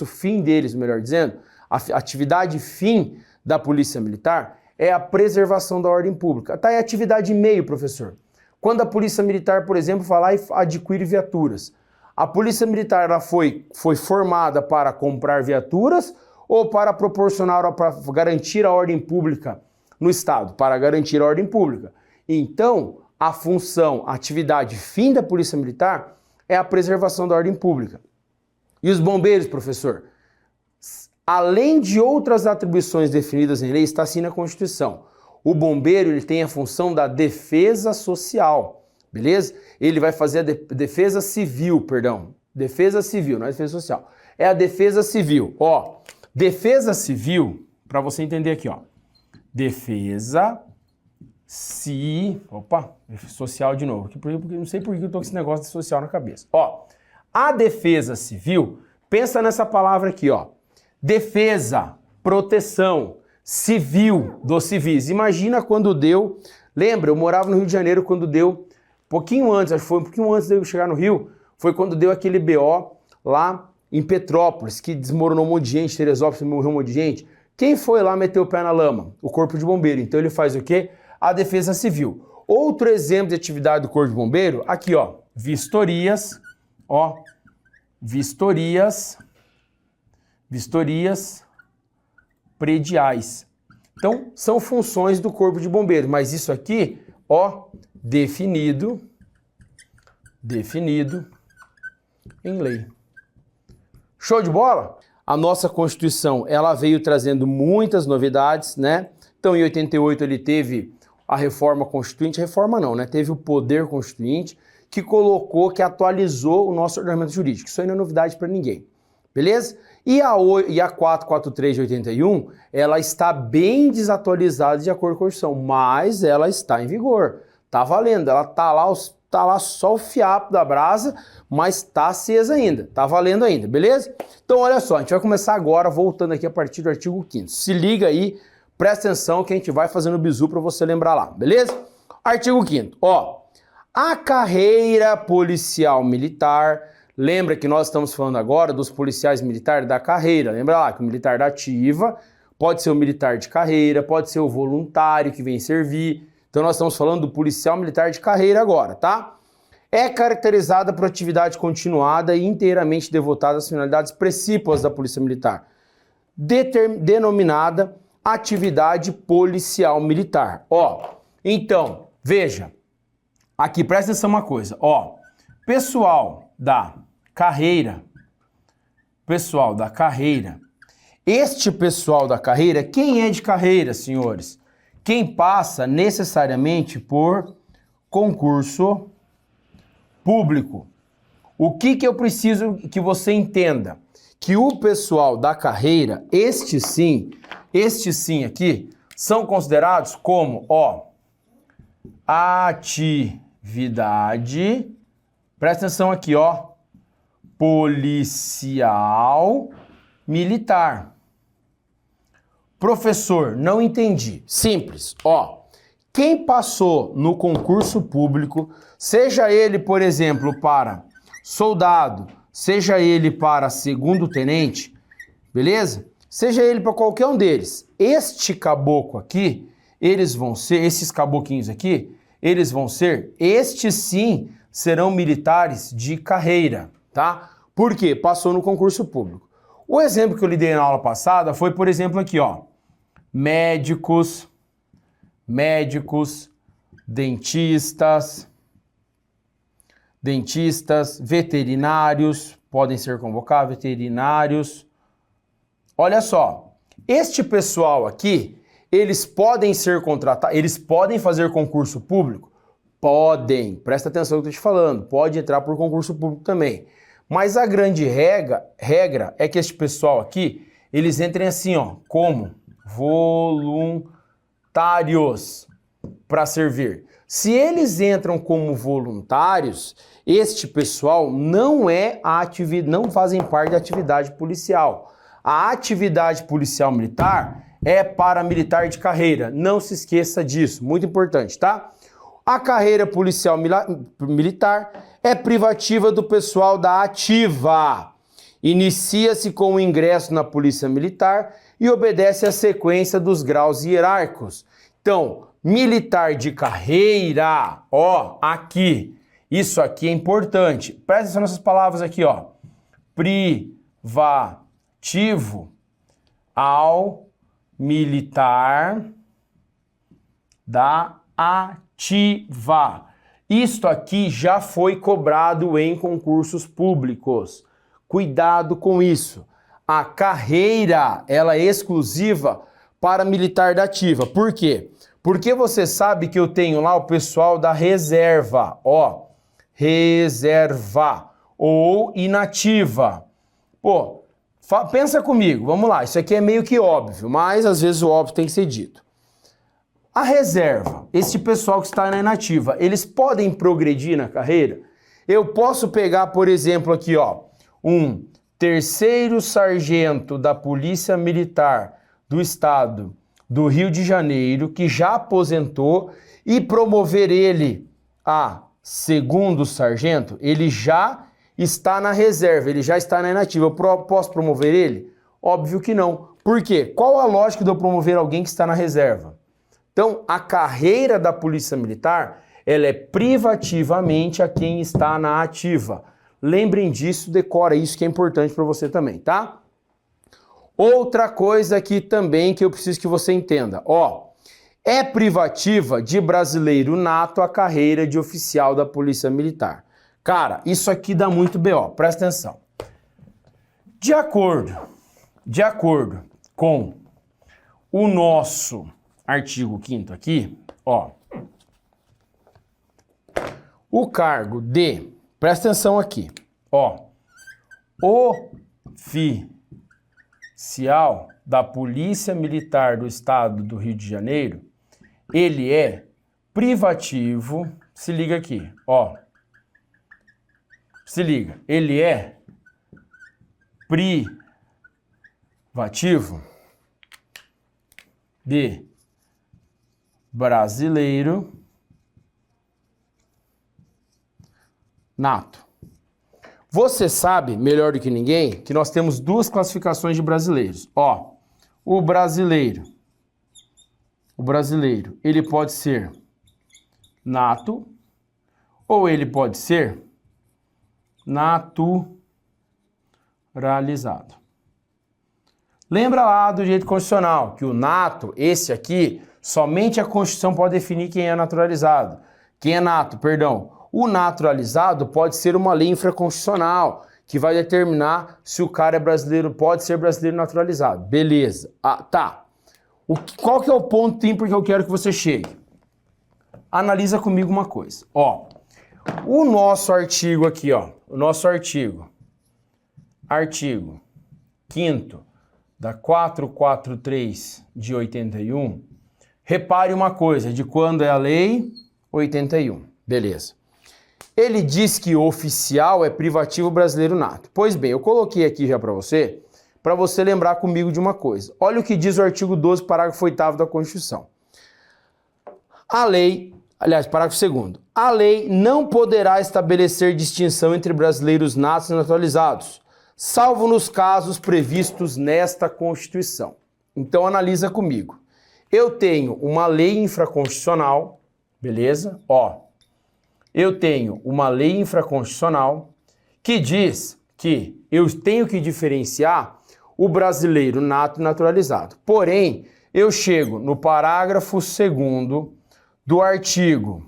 fim deles, melhor dizendo, a atividade fim da polícia militar é a preservação da ordem pública. Tá aí a atividade meio, professor. Quando a polícia militar, por exemplo, vai lá e adquire viaturas. A polícia militar ela foi formada para comprar viaturas ou para proporcionar, para garantir a ordem pública no Estado? Para garantir a ordem pública. Então, a função, a atividade fim da polícia militar é a preservação da ordem pública. E os bombeiros, professor? Além de outras atribuições definidas em lei, está assim na Constituição. O bombeiro ele tem a função da defesa social, beleza? Ele vai fazer a defesa civil, perdão. Defesa civil, não é defesa social. É a defesa civil. Ó, defesa civil, para você entender aqui, ó. Defesa social de novo. Porque não sei por que eu tô com esse negócio de social na cabeça. Ó, a defesa civil, pensa nessa palavra aqui, ó. Defesa, proteção, civil dos civis. Imagina quando deu, lembra, eu morava no Rio de Janeiro quando deu, pouquinho antes, acho que foi um pouquinho antes de eu chegar no Rio, foi quando deu aquele BO lá em Petrópolis, que desmoronou um monte de gente, Teresópolis morreu um monte de gente. Quem foi lá meter o pé na lama? O Corpo de Bombeiro. Então ele faz o quê? A defesa civil. Outro exemplo de atividade do Corpo de Bombeiro, aqui ó, vistorias prediais. Então, são funções do Corpo de Bombeiros, mas isso aqui, ó, definido em lei. Show de bola? A nossa Constituição, ela veio trazendo muitas novidades, né? Então, em 88 ele teve a reforma constituinte, reforma não, né? Teve o poder constituinte que colocou, que atualizou o nosso ordenamento jurídico. Isso aí não é novidade para ninguém. Beleza? E a 443 de 81, ela está bem desatualizada de acordo com a Constituição, mas ela está em vigor. Tá valendo, ela tá lá só o fiapo da brasa, mas está acesa ainda, tá valendo ainda, beleza? Então olha só, a gente vai começar agora, voltando aqui a partir do artigo 5º. Se liga aí, presta atenção que a gente vai fazendo o bizu para você lembrar lá, beleza? Artigo 5º, ó, a carreira policial militar. Lembra que nós estamos falando agora dos policiais militares da carreira. Lembra lá que o militar da ativa pode ser o militar de carreira, pode ser o voluntário que vem servir. Então nós estamos falando do policial militar de carreira agora, tá? É caracterizada por atividade continuada e inteiramente devotada às finalidades precípuas da polícia militar, denominada atividade policial militar. Ó, então, veja, aqui presta atenção uma coisa, ó, pessoal da carreira, este pessoal da carreira, quem é de carreira, senhores? Quem passa necessariamente por concurso público. O que eu preciso que você entenda? Que o pessoal da carreira, este sim aqui, são considerados como, ó, atividade, presta atenção aqui, ó, policial militar. Professor, não entendi. Simples, ó. Quem passou no concurso público, seja ele, por exemplo, para soldado, seja ele para segundo tenente, beleza? Seja ele para qualquer um deles. Este caboclo aqui, eles vão ser, esses caboclinhos aqui, eles vão ser, estes sim, serão militares de carreira, tá? Por quê? Passou no concurso público. O exemplo que eu lhe dei na aula passada foi, por exemplo, aqui, ó. Médicos, dentistas, veterinários, podem ser convocados, veterinários. Olha só, este pessoal aqui, eles podem ser contratados, eles podem fazer concurso público? Podem, presta atenção no que eu estou te falando, pode entrar por concurso público também. Mas a grande regra é que este pessoal aqui, eles entrem assim, ó, como voluntários para servir. Se eles entram como voluntários, este pessoal não fazem parte da atividade policial. A atividade policial militar é para militar de carreira. Não se esqueça disso, muito importante, tá? A carreira policial militar é privativa do pessoal da ativa. Inicia-se com o ingresso na Polícia Militar e obedece à sequência dos graus hierárquicos. Então, militar de carreira, ó, aqui. Isso aqui é importante. Presta atenção nessas palavras aqui, ó. Privativo ao militar da ativa. Isto aqui já foi cobrado em concursos públicos. Cuidado com isso. A carreira, ela é exclusiva para militar da ativa. Por quê? Porque você sabe que eu tenho lá o pessoal da reserva, ó, reserva ou inativa. Pô, pensa comigo, vamos lá, isso aqui é meio que óbvio, mas às vezes o óbvio tem que ser dito. A reserva, esse pessoal que está na inativa, eles podem progredir na carreira? Eu posso pegar, por exemplo, aqui, ó, um terceiro sargento da Polícia Militar do Estado do Rio de Janeiro, que já aposentou, e promover ele a segundo sargento. Ele já está na reserva, ele já está na inativa. Eu posso promover ele? Óbvio que não. Por quê? Qual a lógica de eu promover alguém que está na reserva? Então, a carreira da Polícia Militar, ela é privativamente a quem está na ativa. Lembrem disso, decora isso que é importante para você também, tá? Outra coisa aqui também que eu preciso que você entenda, ó, é privativa de brasileiro nato a carreira de oficial da Polícia Militar. Cara, isso aqui dá muito BO, presta atenção. De acordo com o nosso artigo 5º aqui, ó, o cargo de, presta atenção aqui, ó, oficial da Polícia Militar do Estado do Rio de Janeiro, ele é privativo, se liga aqui, ó, se liga, ele é privativo de brasileiro nato. Você sabe, melhor do que ninguém, que nós temos duas classificações de brasileiros. Ó, o brasileiro, ele pode ser nato ou ele pode ser naturalizado. Lembra lá do direito constitucional, que o nato, esse aqui, somente a Constituição pode definir quem é naturalizado. Quem é nato, perdão. O naturalizado pode ser uma lei infraconstitucional, que vai determinar se o cara é brasileiro, pode ser brasileiro naturalizado. Beleza. Ah, tá. Qual que é o ponto ímpar que eu quero que você chegue? Analisa comigo uma coisa. Ó, o nosso artigo aqui, ó, o nosso artigo 5º da 443 de 81, repare uma coisa, de quando é a lei? 81. Beleza. Ele diz que o oficial é privativo brasileiro nato. Pois bem, eu coloquei aqui já para você lembrar comigo de uma coisa. Olha o que diz o artigo 12, parágrafo 8º da Constituição. A lei, aliás, parágrafo 2º. A lei não poderá estabelecer distinção entre brasileiros natos e naturalizados, salvo nos casos previstos nesta Constituição. Então analisa comigo. Eu tenho uma lei infraconstitucional, beleza? Ó, eu tenho uma lei infraconstitucional que diz que eu tenho que diferenciar o brasileiro nato e naturalizado. Porém, eu chego no parágrafo 2º do artigo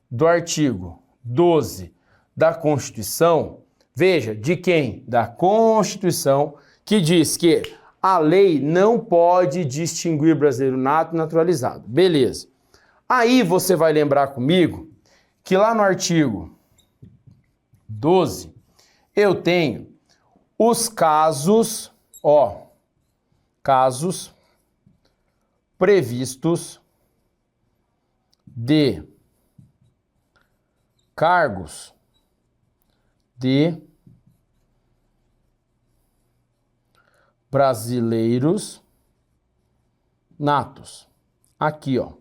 12 da Constituição, veja, de quem? Da Constituição, que diz que a lei não pode distinguir brasileiro nato e naturalizado. Beleza. Aí você vai lembrar comigo que lá no artigo 12, eu tenho os casos, ó, casos previstos de cargos de brasileiros natos. Aqui, ó.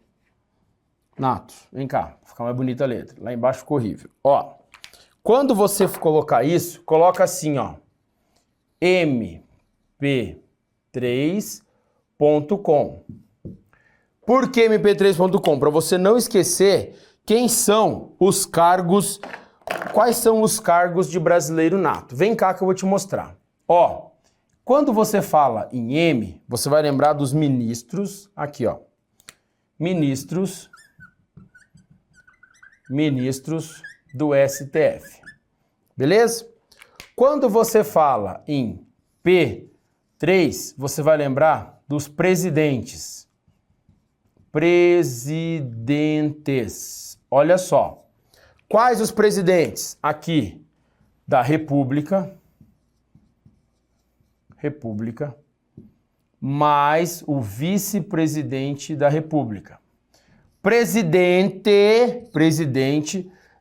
Natos. Vem cá, pra ficar mais bonita a letra. Lá embaixo ficou horrível. Ó, quando você colocar isso, coloca assim, ó. mp3.com. Por que mp3.com? Para você não esquecer quem são os cargos, quais são os cargos de brasileiro nato. Vem cá que eu vou te mostrar. Ó, quando você fala em M, você vai lembrar dos ministros, aqui ó, ministros do STF, beleza? Quando você fala em P3, você vai lembrar dos presidentes. Presidentes. Olha só. Quais os presidentes? Aqui, da República, mais o vice-presidente da República. Presidente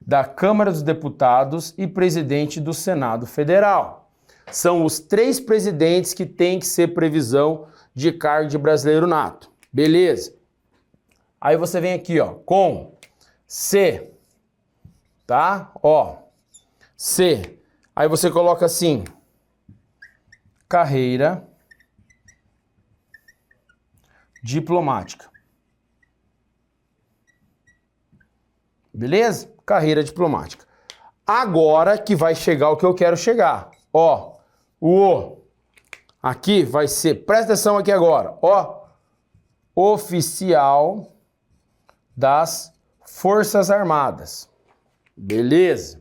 da Câmara dos Deputados e presidente do Senado Federal. São os 3 presidentes que tem que ser previsão de cargo de brasileiro nato. Beleza? Aí você vem aqui, ó, com C, tá? Ó, C. Aí você coloca assim, carreira diplomática. Beleza? Carreira diplomática. Agora que vai chegar o que eu quero chegar. Ó, o aqui vai ser, presta atenção aqui agora, ó, oficial das Forças Armadas. Beleza?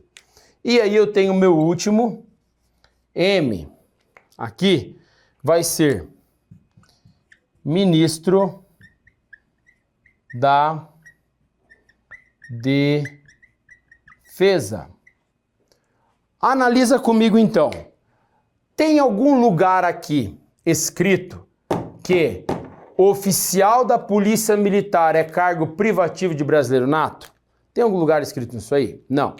E aí eu tenho o meu último, M. Aqui vai ser ministro da Defesa. Analisa comigo então. Tem algum lugar aqui escrito que oficial da Polícia Militar é cargo privativo de brasileiro nato? Tem algum lugar escrito nisso aí? Não.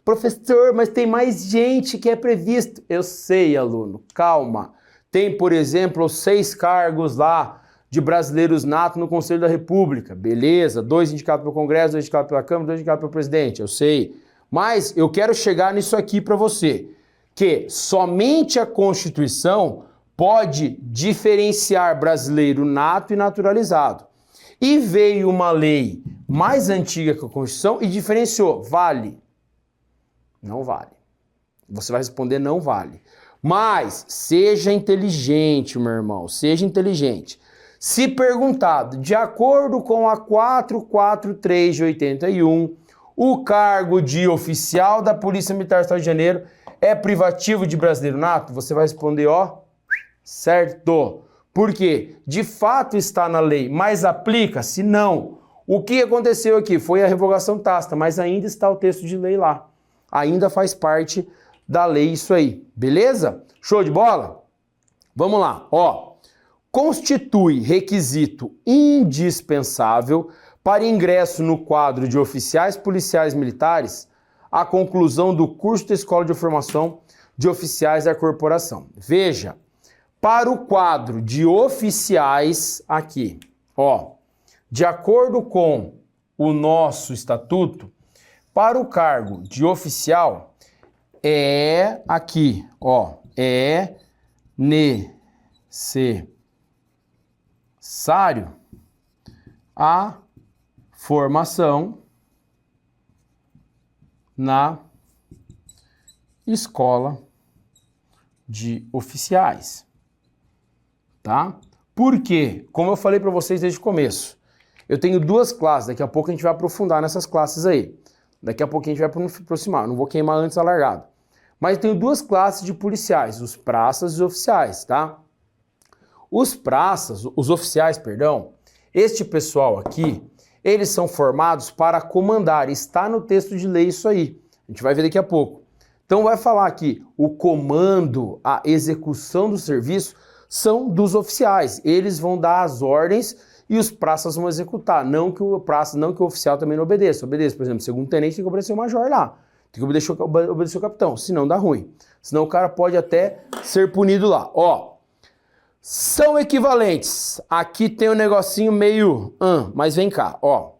Professor, mas tem mais gente que é previsto. Eu sei, aluno, calma. Tem, por exemplo, 6 cargos lá de brasileiros nato no Conselho da República. Beleza, 2 indicados pelo Congresso, 2 indicados pela Câmara, 2 indicados pelo presidente. Eu sei. Mas eu quero chegar nisso aqui para você. Que somente a Constituição pode diferenciar brasileiro nato e naturalizado. E veio uma lei mais antiga que a Constituição e diferenciou. Vale? Não vale. Você vai responder não vale. Mas seja inteligente, meu irmão, seja inteligente. Se perguntado, de acordo com a 443 de 81, o cargo de oficial da Polícia Militar do Estado de Janeiro é privativo de brasileiro nato? Você vai responder, ó, certo. Por quê? De fato está na lei, mas aplica-se? Não. O que aconteceu aqui? Foi a revogação tácita, mas ainda está o texto de lei lá. Ainda faz parte da lei isso aí. Beleza? Show de bola? Vamos lá. Ó, constitui requisito indispensável para ingresso no quadro de oficiais policiais militares a conclusão do curso da Escola de Formação de Oficiais da Corporação. Veja, para o quadro de oficiais aqui, ó, de acordo com o nosso estatuto, para o cargo de oficial é aqui, ó, é necessário a formação na escola de oficiais, tá? Porque, como eu falei para vocês desde o começo, eu tenho 2 classes, daqui a pouco a gente vai aprofundar nessas classes aí. Daqui a pouquinho a gente vai aproximar, não vou queimar antes a largada. Mas eu tenho 2 classes de policiais, os praças e os oficiais, tá? Os praças, os oficiais, perdão, este pessoal aqui, eles são formados para comandar, está no texto de lei isso aí, a gente vai ver daqui a pouco. Então vai falar aqui, o comando, a execução do serviço são dos oficiais. Eles vão dar as ordens e os praças vão executar. Não que o oficial também não obedeça. Obedeça, por exemplo, segundo tenente tem que obedecer o major lá. Tem que obedecer o capitão, senão dá ruim. Senão o cara pode até ser punido lá. Ó, são equivalentes. Aqui tem um negocinho meio... mas vem cá, ó.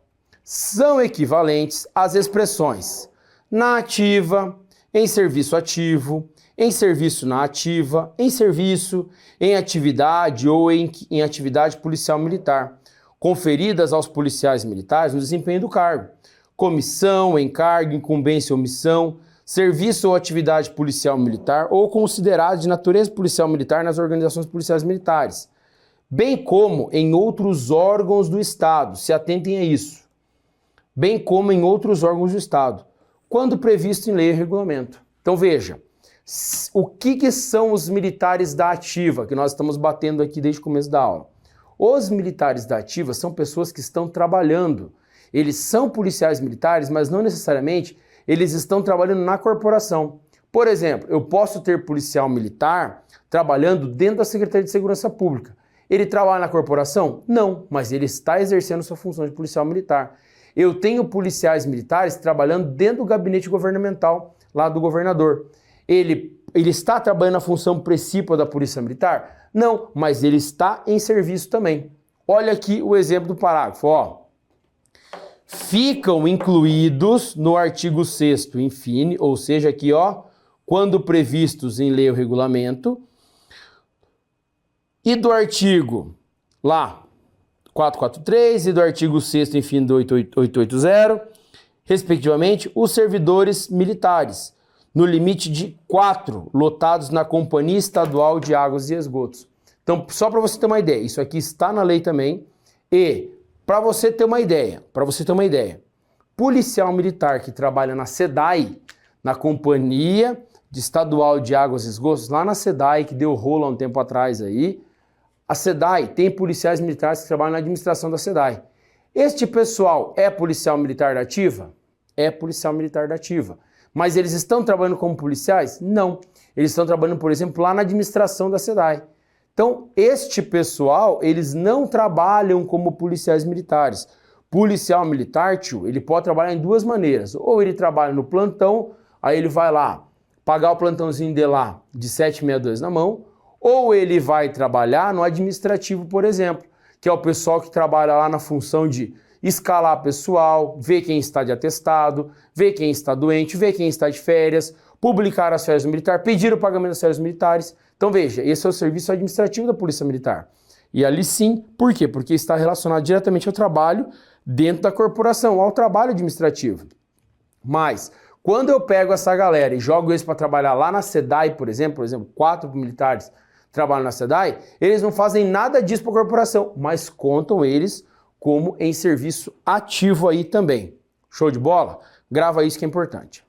São equivalentes às expressões na ativa, em serviço ativo, em serviço na ativa, em serviço, em atividade ou em atividade policial militar, conferidas aos policiais militares no desempenho do cargo. Comissão, encargo, incumbência ou omissão, serviço ou atividade policial militar ou considerado de natureza policial militar nas organizações policiais militares, bem como em outros órgãos do Estado, se atentem a isso, bem como em outros órgãos do Estado, quando previsto em lei e regulamento. Então veja, o que são os militares da ativa, que nós estamos batendo aqui desde o começo da aula? Os militares da ativa são pessoas que estão trabalhando. Eles são policiais militares, mas não necessariamente eles estão trabalhando na corporação. Por exemplo, eu posso ter policial militar trabalhando dentro da Secretaria de Segurança Pública. Ele trabalha na corporação? Não, mas ele está exercendo sua função de policial militar. Eu tenho policiais militares trabalhando dentro do gabinete governamental, lá do governador. Ele está trabalhando na função principal da Polícia Militar? Não, mas ele está em serviço também. Olha aqui o exemplo do parágrafo, ó. Ficam incluídos no artigo 6º infine, ou seja, aqui, ó, quando previstos em lei ou regulamento, e do artigo lá 443 e do artigo 6º infine do 880, respectivamente, os servidores militares, no limite de 4 lotados na Companhia Estadual de Águas e Esgotos. Então, só para você ter uma ideia, isso aqui está na lei também, e para você ter uma ideia, policial militar que trabalha na SEDAI, na Companhia Estadual de Águas e Esgotos, lá na SEDAI, que deu rolo há um tempo atrás aí, a SEDAI tem policiais militares que trabalham na administração da SEDAI. Este pessoal é policial militar da ativa? É policial militar da ativa. Mas eles estão trabalhando como policiais? Não. Eles estão trabalhando, por exemplo, lá na administração da SEDAI. Então, este pessoal, eles não trabalham como policiais militares. Policial militar, tio, ele pode trabalhar em duas maneiras. Ou ele trabalha no plantão, aí ele vai lá pagar o plantãozinho de lá de 762 na mão, ou ele vai trabalhar no administrativo, por exemplo, que é o pessoal que trabalha lá na função de escalar pessoal, ver quem está de atestado, ver quem está doente, ver quem está de férias, publicar as férias do militar, pedir o pagamento das férias militares. Então veja, esse é o serviço administrativo da Polícia Militar. E ali sim, por quê? Porque está relacionado diretamente ao trabalho dentro da corporação, ao trabalho administrativo. Mas, quando eu pego essa galera e jogo eles para trabalhar lá na SEDAI, por exemplo, 4 militares trabalham na SEDAI, eles não fazem nada disso para a corporação, mas contam eles como em serviço ativo aí também. Show de bola? Grava isso que é importante.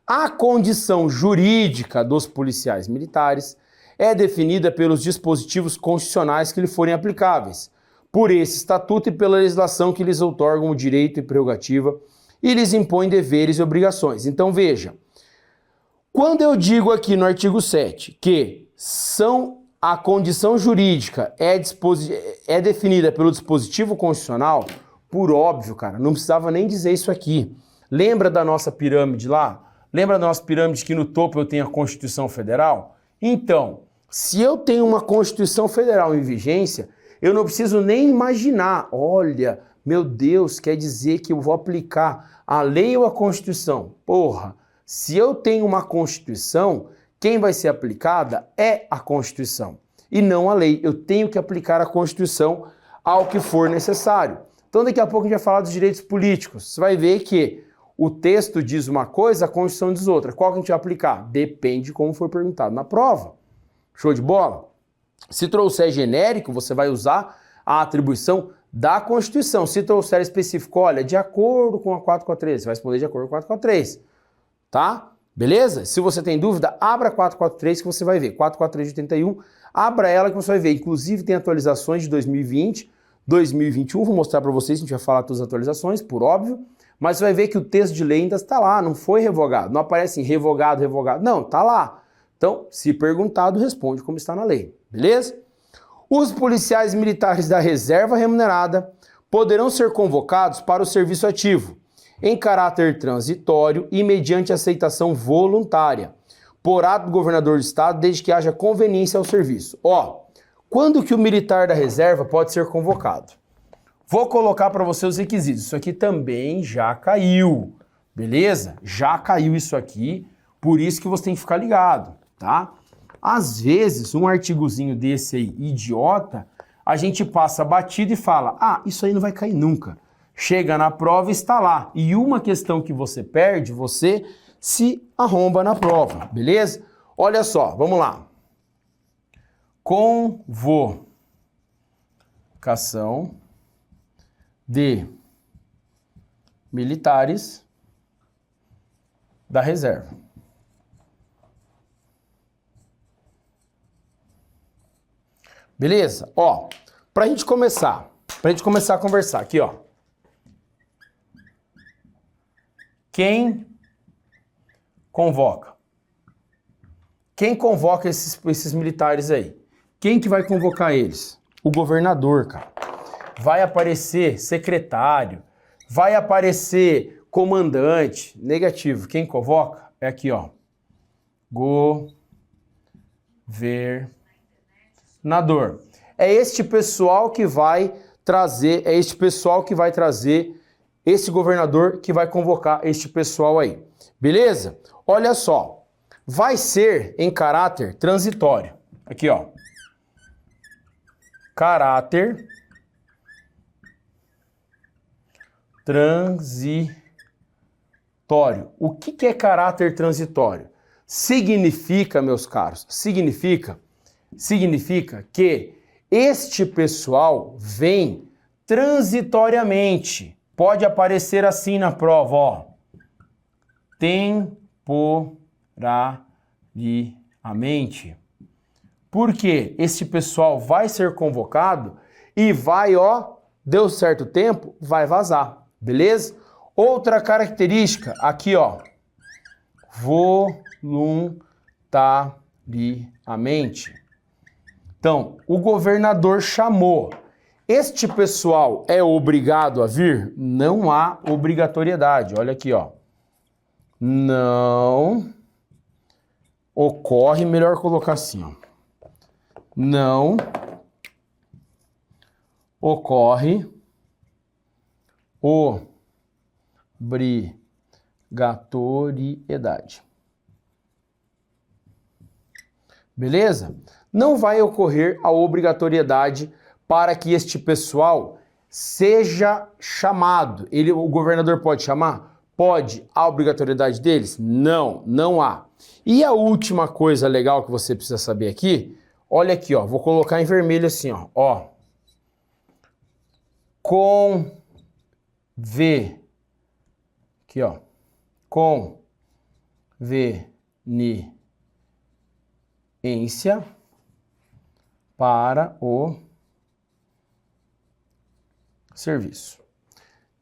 A condição jurídica dos policiais militares é definida pelos dispositivos constitucionais que lhe forem aplicáveis, por esse estatuto e pela legislação que lhes outorgam o direito e prerrogativa e lhes impõe deveres e obrigações. Então veja, quando eu digo aqui no artigo 7 que a condição jurídica é definida pelo dispositivo constitucional, por óbvio, cara, não precisava nem dizer isso aqui. Lembra da nossa pirâmide lá? Lembra da nossa pirâmide que no topo eu tenho a Constituição Federal? Então, se eu tenho uma Constituição Federal em vigência, eu não preciso nem imaginar, olha, meu Deus, quer dizer que eu vou aplicar a lei ou a Constituição? Porra, se eu tenho uma Constituição, quem vai ser aplicada é a Constituição e não a lei. Eu tenho que aplicar a Constituição ao que for necessário. Então daqui a pouco a gente vai falar dos direitos políticos. Você vai ver que o texto diz uma coisa, a Constituição diz outra. Qual que a gente vai aplicar? Depende de como for perguntado na prova. Show de bola? Se trouxer genérico, você vai usar a atribuição da Constituição. Se trouxer específico, olha, de acordo com a 443, você vai responder de acordo com a 443. Tá? Beleza? Se você tem dúvida, abra a 443 que você vai ver. 443 de 81, abra ela que você vai ver. Inclusive tem atualizações de 2020, 2021, vou mostrar para vocês, a gente vai falar todas as atualizações, por óbvio. Mas você vai ver que o texto de lei ainda está lá, não foi revogado. Não aparece em revogado, revogado. Não, está lá. Então, se perguntado, responde como está na lei. Beleza? Os policiais militares da reserva remunerada poderão ser convocados para o serviço ativo, em caráter transitório e mediante aceitação voluntária, por ato do governador do estado, desde que haja conveniência ao serviço. Quando que o militar da reserva pode ser convocado? Vou colocar para você os requisitos. Isso aqui também já caiu, beleza? Já caiu isso aqui, por isso que você tem que ficar ligado, tá? Às vezes, um artigozinho desse aí, idiota, a gente passa batido e fala, isso aí não vai cair nunca. Chega na prova e está lá. E uma questão que você perde, você se arromba na prova, beleza? Olha só, vamos lá. Convocação de militares da reserva. Beleza? Pra gente começar a conversar aqui, Quem convoca? Quem convoca esses militares aí? Quem que vai convocar eles? O governador, cara. Vai aparecer secretário, vai aparecer comandante. Negativo. Quem convoca? É aqui, Governador. É este pessoal que vai trazer, esse governador que vai convocar este pessoal aí. Beleza? Olha só. Vai ser em caráter transitório. Aqui, Caráter transitório. O que é caráter transitório? Significa, meus caros, significa que este pessoal vem transitoriamente. Pode aparecer assim na prova, temporariamente. Porque esse pessoal vai ser convocado e vai, deu certo tempo, vai vazar. Beleza? Outra característica, aqui, voluntariamente. Então, o governador chamou. Este pessoal é obrigado a vir? Não há obrigatoriedade. Olha aqui, Não ocorre, melhor colocar assim, Não ocorre obrigatoriedade. Beleza? Não vai ocorrer a obrigatoriedade para que este pessoal seja chamado. O governador pode chamar? Pode. Há obrigatoriedade deles? Não, não há. E a última coisa legal que você precisa saber aqui, olha aqui, vou colocar em vermelho assim, conveniência para o serviço.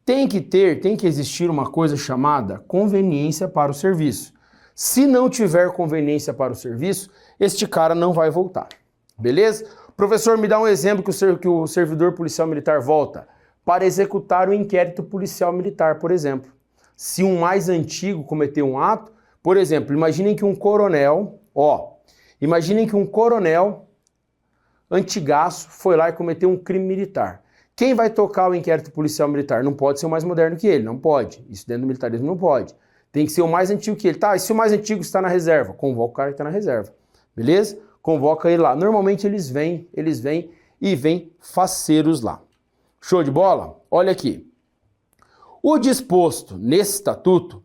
Tem que existir uma coisa chamada conveniência para o serviço. Se não tiver conveniência para o serviço, este cara não vai voltar. Beleza? Professor, me dá um exemplo que o servidor policial militar volta para executar o inquérito policial militar, por exemplo. Se um mais antigo cometeu um ato, por exemplo, imaginem que um coronel antigaço foi lá e cometeu um crime militar. Quem vai tocar o inquérito policial militar? Não pode ser o mais moderno que ele, não pode. Isso dentro do militarismo não pode. Tem que ser o mais antigo que ele. Tá, e se o mais antigo está na reserva? Convoca o cara que está na reserva. Beleza? Convoca ele lá. Normalmente eles vêm e vêm faceiros lá. Show de bola? Olha aqui. O disposto nesse estatuto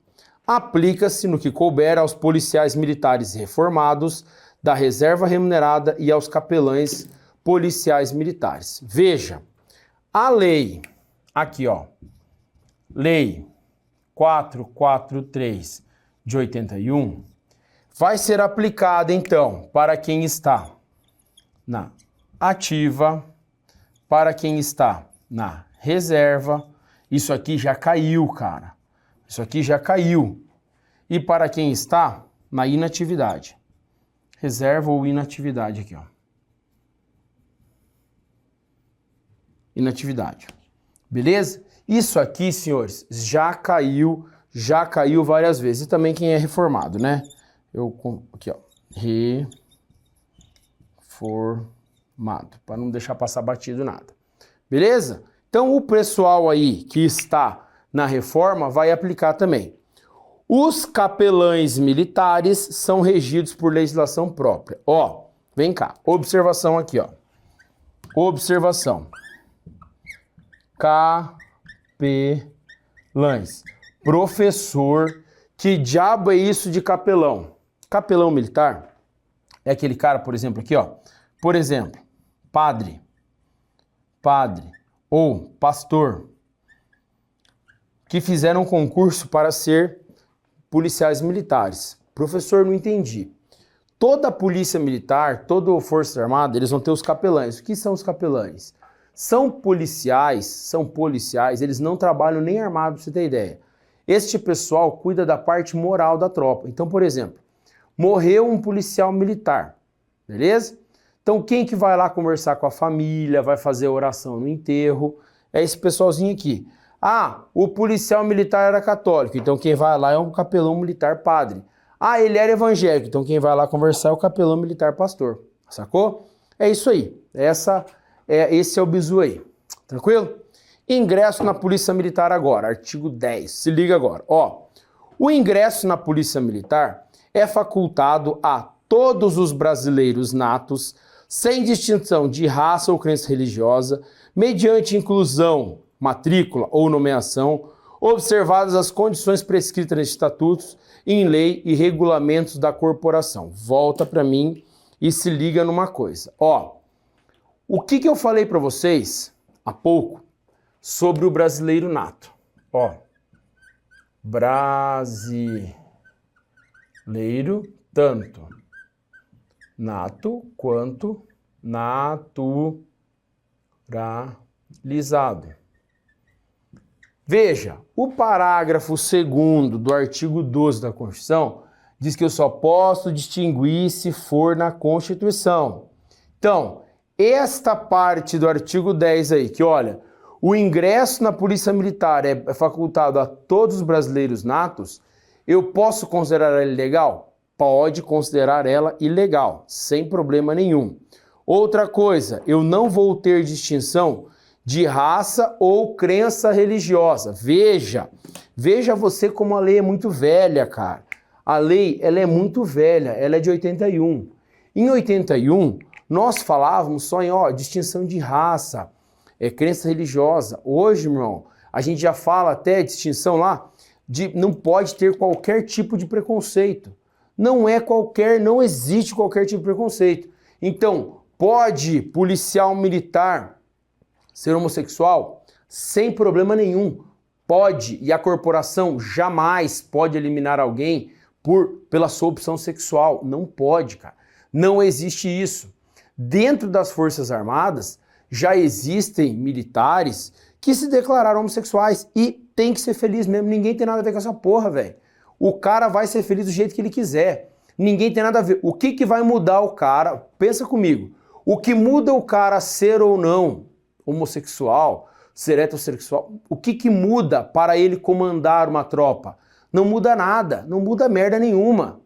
aplica-se no que couber aos policiais militares reformados da reserva remunerada e aos capelães policiais militares. Veja, a lei, aqui Lei 443 de 81, vai ser aplicada então para quem está na ativa, para quem está na reserva. Isso aqui já caiu, cara. Isso aqui já caiu. E para quem está na inatividade. Reserva ou inatividade aqui, inatividade. Beleza? Isso aqui, senhores, já caiu várias vezes. E também quem é reformado, né? Aqui, ó, reformado, para não deixar passar batido nada. Beleza? Então o pessoal aí que está na reforma vai aplicar também. Os capelães militares são regidos por legislação própria. Ó, vem cá, observação aqui, ó. Observação. Capelães. Professor, que diabo é isso de capelão? Capelão militar é aquele cara, por exemplo, aqui, ó. Por exemplo, padre ou pastor, que fizeram um concurso para ser policiais militares. Professor, não entendi. Toda polícia militar, toda força armada, eles vão ter os capelães. O que são os capelães? São policiais, eles não trabalham nem armados, pra você ter ideia. Este pessoal cuida da parte moral da tropa. Então, por exemplo, morreu um policial militar, beleza? Então, quem que vai lá conversar com a família, vai fazer oração no enterro? É esse pessoalzinho aqui. Ah, o policial militar era católico, então quem vai lá é um capelão militar padre. Ah, ele era evangélico, então quem vai lá conversar é o capelão militar pastor. Sacou? É isso aí. Esse é o bizu aí. Tranquilo? Ingresso na Polícia Militar agora, artigo 10. Se liga agora. Ó, o ingresso na Polícia Militar é facultado a todos os brasileiros natos, sem distinção de raça ou crença religiosa, mediante inclusão, matrícula ou nomeação, observadas as condições prescritas nos estatutos, em lei e regulamentos da corporação. Volta para mim e se liga numa coisa. Ó, o que eu falei para vocês há pouco sobre o brasileiro nato? Ó, brasileiro tanto nato quanto naturalizado. Veja, o parágrafo 2º do artigo 12 da Constituição diz que eu só posso distinguir se for na Constituição. Então, esta parte do artigo 10 aí, que olha, o ingresso na Polícia Militar é facultado a todos os brasileiros natos, eu posso considerar ela ilegal? Pode considerar ela ilegal, sem problema nenhum. Outra coisa, eu não vou ter distinção de raça ou crença religiosa. Veja você como a lei é muito velha, cara. A lei, ela é muito velha, ela é de 81. Em 81, nós falávamos só em distinção de raça, crença religiosa. Hoje, meu irmão, a gente já fala até distinção lá de não pode ter qualquer tipo de preconceito. Não existe qualquer tipo de preconceito. Então, pode policial militar ser homossexual? Sem problema nenhum. Pode, e a corporação jamais pode eliminar alguém pela sua opção sexual. Não pode, cara. Não existe isso. Dentro das Forças Armadas, já existem militares que se declararam homossexuais e tem que ser feliz mesmo. Ninguém tem nada a ver com essa porra, velho. O cara vai ser feliz do jeito que ele quiser. Ninguém tem nada a ver. O que vai mudar o cara? Pensa comigo. O que muda o cara ser ou não homossexual, ser heterossexual, o que muda para ele comandar uma tropa? Não muda nada, não muda merda nenhuma.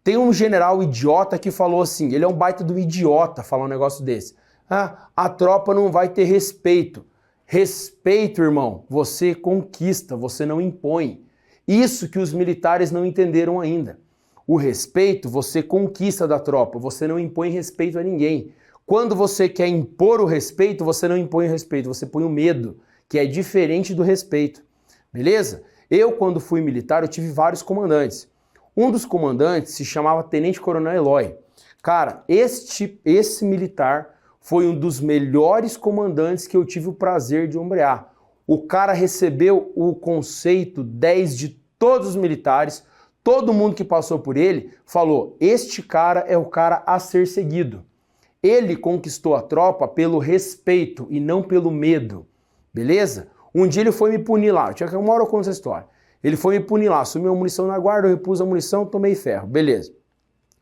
Tem um general idiota que falou assim, ele é um baita do idiota falar um negócio desse. Ah, a tropa não vai ter respeito. Respeito, irmão, você conquista, você não impõe. Isso que os militares não entenderam ainda. O respeito você conquista da tropa, você não impõe respeito a ninguém. Quando você quer impor o respeito, você não impõe o respeito, você põe o medo, que é diferente do respeito. Beleza? Eu, quando fui militar, eu tive vários comandantes. Um dos comandantes se chamava Tenente Coronel Eloy. Cara, esse militar foi um dos melhores comandantes que eu tive o prazer de ombrear. O cara recebeu o conceito 10 de todos os militares, todo mundo que passou por ele falou, este cara é o cara a ser seguido. Ele conquistou a tropa pelo respeito e não pelo medo, beleza? Um dia ele foi me punir lá, uma hora eu conto essa história. Ele foi me punir lá, sumiu a munição na guarda, eu repus a munição, tomei ferro, beleza.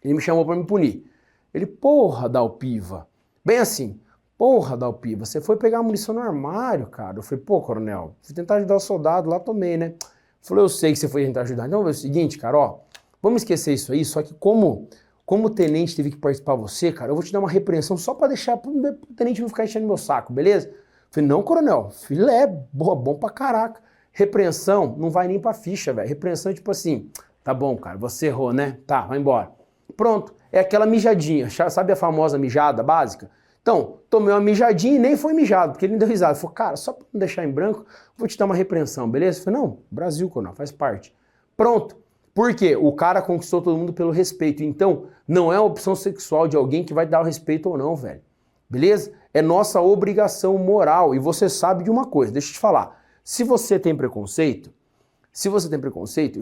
Ele me chamou para me punir. Ele, porra, Dalpiva, bem assim, Porra, Dalpi, você foi pegar a munição no armário, cara. Eu falei, pô, coronel, fui tentar ajudar o soldado, lá tomei, né? Eu falei, eu sei que você foi tentar ajudar. Então, é o seguinte, cara, ó, vamos esquecer isso aí, só que como o tenente teve que participar você, cara, eu vou te dar uma repreensão só pra deixar pro tenente não ficar enchendo meu saco, beleza? Eu falei, não, coronel, filé, bom pra caraca. Repreensão não vai nem pra ficha, velho. Repreensão é tipo assim, tá bom, cara, você errou, né? Tá, vai embora. Pronto, é aquela mijadinha, sabe a famosa mijada básica? Então, tomei uma mijadinha e nem foi mijado, porque ele não deu risada. Falei, cara, só pra não deixar em branco, vou te dar uma repreensão, beleza? Eu falei, não, Brasil, coronel, faz parte. Pronto. Por quê? O cara conquistou todo mundo pelo respeito. Então, não é a opção sexual de alguém que vai dar o respeito ou não, velho. Beleza? É nossa obrigação moral. E você sabe de uma coisa, deixa eu te falar. Se você tem preconceito,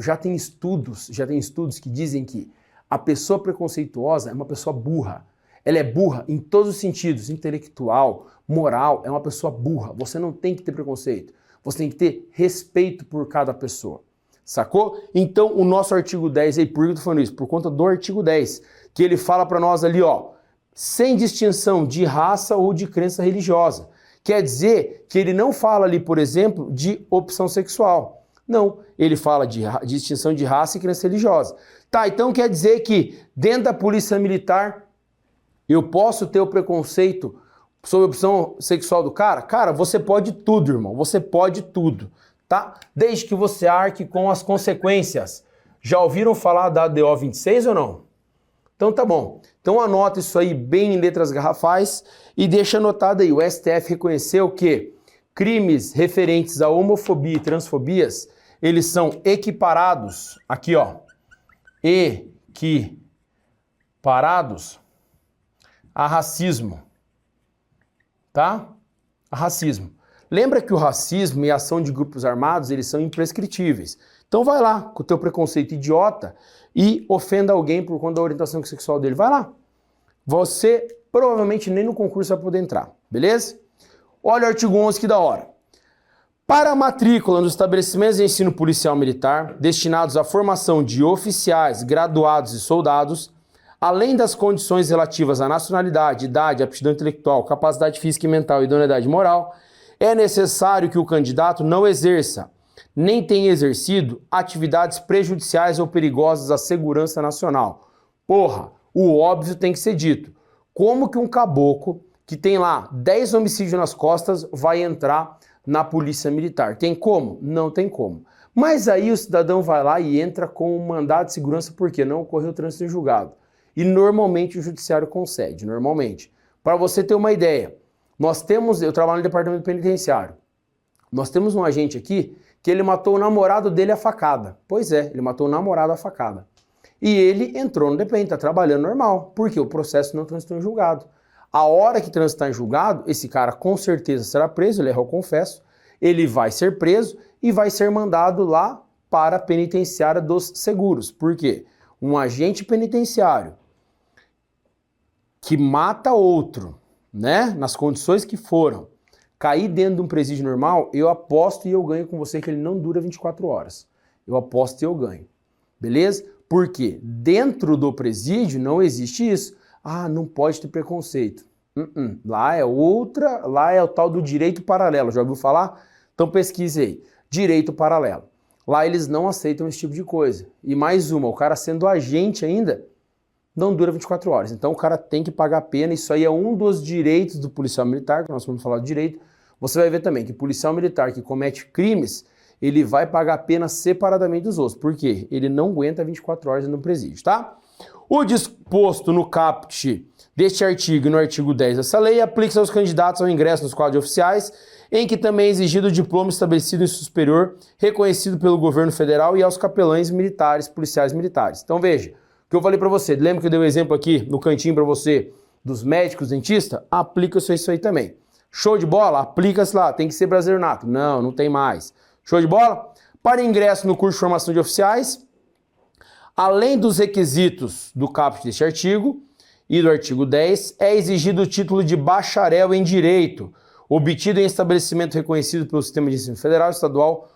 já tem estudos que dizem que a pessoa preconceituosa é uma pessoa burra. Ela é burra em todos os sentidos, intelectual, moral, é uma pessoa burra. Você não tem que ter preconceito. Você tem que ter respeito por cada pessoa. Sacou? Então, o nosso artigo 10 aí, por que eu tô falando isso? Por conta do artigo 10, que ele fala pra nós ali, ó, sem distinção de raça ou de crença religiosa. Quer dizer que ele não fala ali, por exemplo, de opção sexual. Não, ele fala de distinção de raça e crença religiosa. Tá, então quer dizer que dentro da polícia militar eu posso ter o preconceito sobre a opção sexual do cara? Cara, você pode tudo, irmão. Você pode tudo, tá? Desde que você arque com as consequências. Já ouviram falar da ADO 26 ou não? Então tá bom. Então anota isso aí bem em letras garrafais e deixa anotado aí. O STF reconheceu que crimes referentes à homofobia e transfobias, eles são equiparados, aqui ó, equiparados a racismo, tá? A racismo. Lembra que o racismo e a ação de grupos armados, eles são imprescritíveis. Então vai lá, com o teu preconceito idiota e ofenda alguém por conta da orientação sexual dele. Vai lá. Você provavelmente nem no concurso vai poder entrar, beleza? Olha o artigo 11 que da hora. Para a matrícula nos estabelecimentos de ensino policial militar, destinados à formação de oficiais, graduados e soldados, além das condições relativas à nacionalidade, idade, aptidão intelectual, capacidade física e mental e idoneidade moral, é necessário que o candidato não exerça, nem tenha exercido, atividades prejudiciais ou perigosas à segurança nacional. Porra, o óbvio tem que ser dito. Como que um caboclo que tem lá 10 homicídios nas costas vai entrar na polícia militar? Tem como? Não tem como. Mas aí o cidadão vai lá e entra com um mandado de segurança porque não ocorreu trânsito em julgado. E normalmente o judiciário concede, normalmente. Para você ter uma ideia, eu trabalho no departamento penitenciário, nós temos um agente aqui que ele matou o namorado dele a facada. Pois é, ele matou o namorado a facada. E ele entrou no DPEM, está trabalhando normal, porque o processo não transitou em julgado. A hora que transitar em julgado, esse cara com certeza será preso, ele errou, confesso, ele vai ser preso e vai ser mandado lá para a penitenciária dos seguros. Por quê? Um agente penitenciário que mata outro, né, nas condições que foram, cair dentro de um presídio normal, eu aposto e eu ganho com você que ele não dura 24 horas. Eu aposto e eu ganho. Beleza? Porque dentro do presídio não existe isso. Ah, não pode ter preconceito. Lá é lá é o tal do direito paralelo. Já ouviu falar? Então pesquise aí. Direito paralelo. Lá eles não aceitam esse tipo de coisa. E mais uma, o cara sendo agente ainda, não dura 24 horas. Então o cara tem que pagar a pena. Isso aí é um dos direitos do policial militar, que nós vamos falar de direito. Você vai ver também que policial militar que comete crimes, ele vai pagar a pena separadamente dos outros. Por quê? Ele não aguenta 24 horas no presídio, tá? O disposto no caput deste artigo e no artigo 10 dessa lei aplica-se aos candidatos ao ingresso nos quadros de oficiais, em que também é exigido o diploma estabelecido em superior, reconhecido pelo governo federal, e aos capelães militares, policiais militares. Então veja, o que eu falei para você, lembra que eu dei um exemplo aqui no cantinho para você dos médicos, dentistas? Aplica-se isso aí também. Show de bola? Aplica-se lá, tem que ser brasileiro nato. Não, não tem mais. Show de bola? Para ingresso no curso de formação de oficiais, além dos requisitos do caput deste artigo e do artigo 10, é exigido o título de bacharel em Direito, obtido em estabelecimento reconhecido pelo Sistema de Ensino Federal, Estadual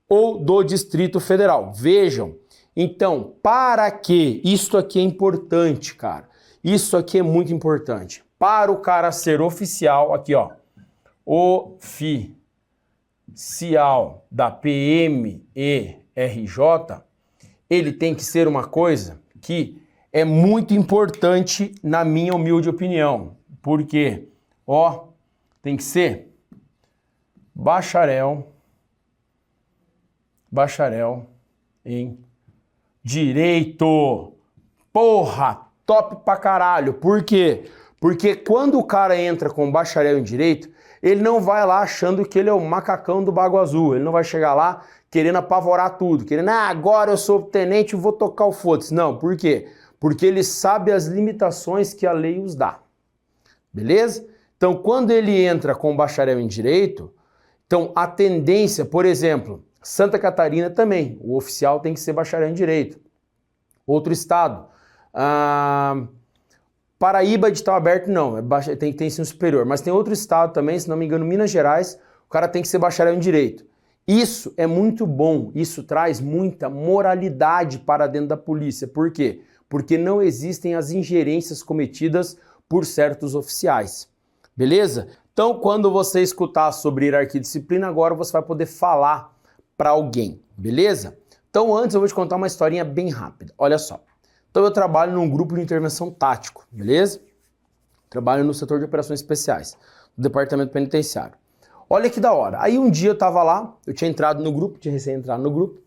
ou do Distrito Federal. Vejam, então, para que? Isso aqui é importante, cara. Isso aqui é muito importante. para o cara ser oficial, aqui ó, oficial da PMERJ, ele tem que ser uma coisa que é muito importante na minha humilde opinião. Por quê? Ó, tem que ser bacharel em direito. Porra, top pra caralho. Por quê? Porque quando o cara entra com bacharel em direito, ele não vai lá achando que ele é o macacão do Bago Azul. Ele não vai chegar lá querendo apavorar tudo, querendo, agora eu sou tenente e vou tocar o foda-se. Não, por quê? Porque ele sabe as limitações que a lei os dá. Beleza? Então, quando ele entra com bacharel em direito, então a tendência, por exemplo, Santa Catarina também, o oficial tem que ser bacharel em direito. Outro estado, Paraíba, edital aberto, não, tem que ter ensino superior, mas tem outro estado também, se não me engano, Minas Gerais, o cara tem que ser bacharel em direito. Isso é muito bom, isso traz muita moralidade para dentro da polícia. Por quê? Porque não existem as ingerências cometidas por certos oficiais. Beleza? Então, quando você escutar sobre hierarquia e disciplina, agora você vai poder falar para alguém. Beleza? Então, antes eu vou te contar uma historinha bem rápida. Olha só. Então, eu trabalho num grupo de intervenção tático. Beleza? Trabalho no setor de operações especiais, do departamento penitenciário. Olha que da hora. Aí um dia eu tava lá, eu tinha entrado no grupo, tinha recém-entrado no grupo,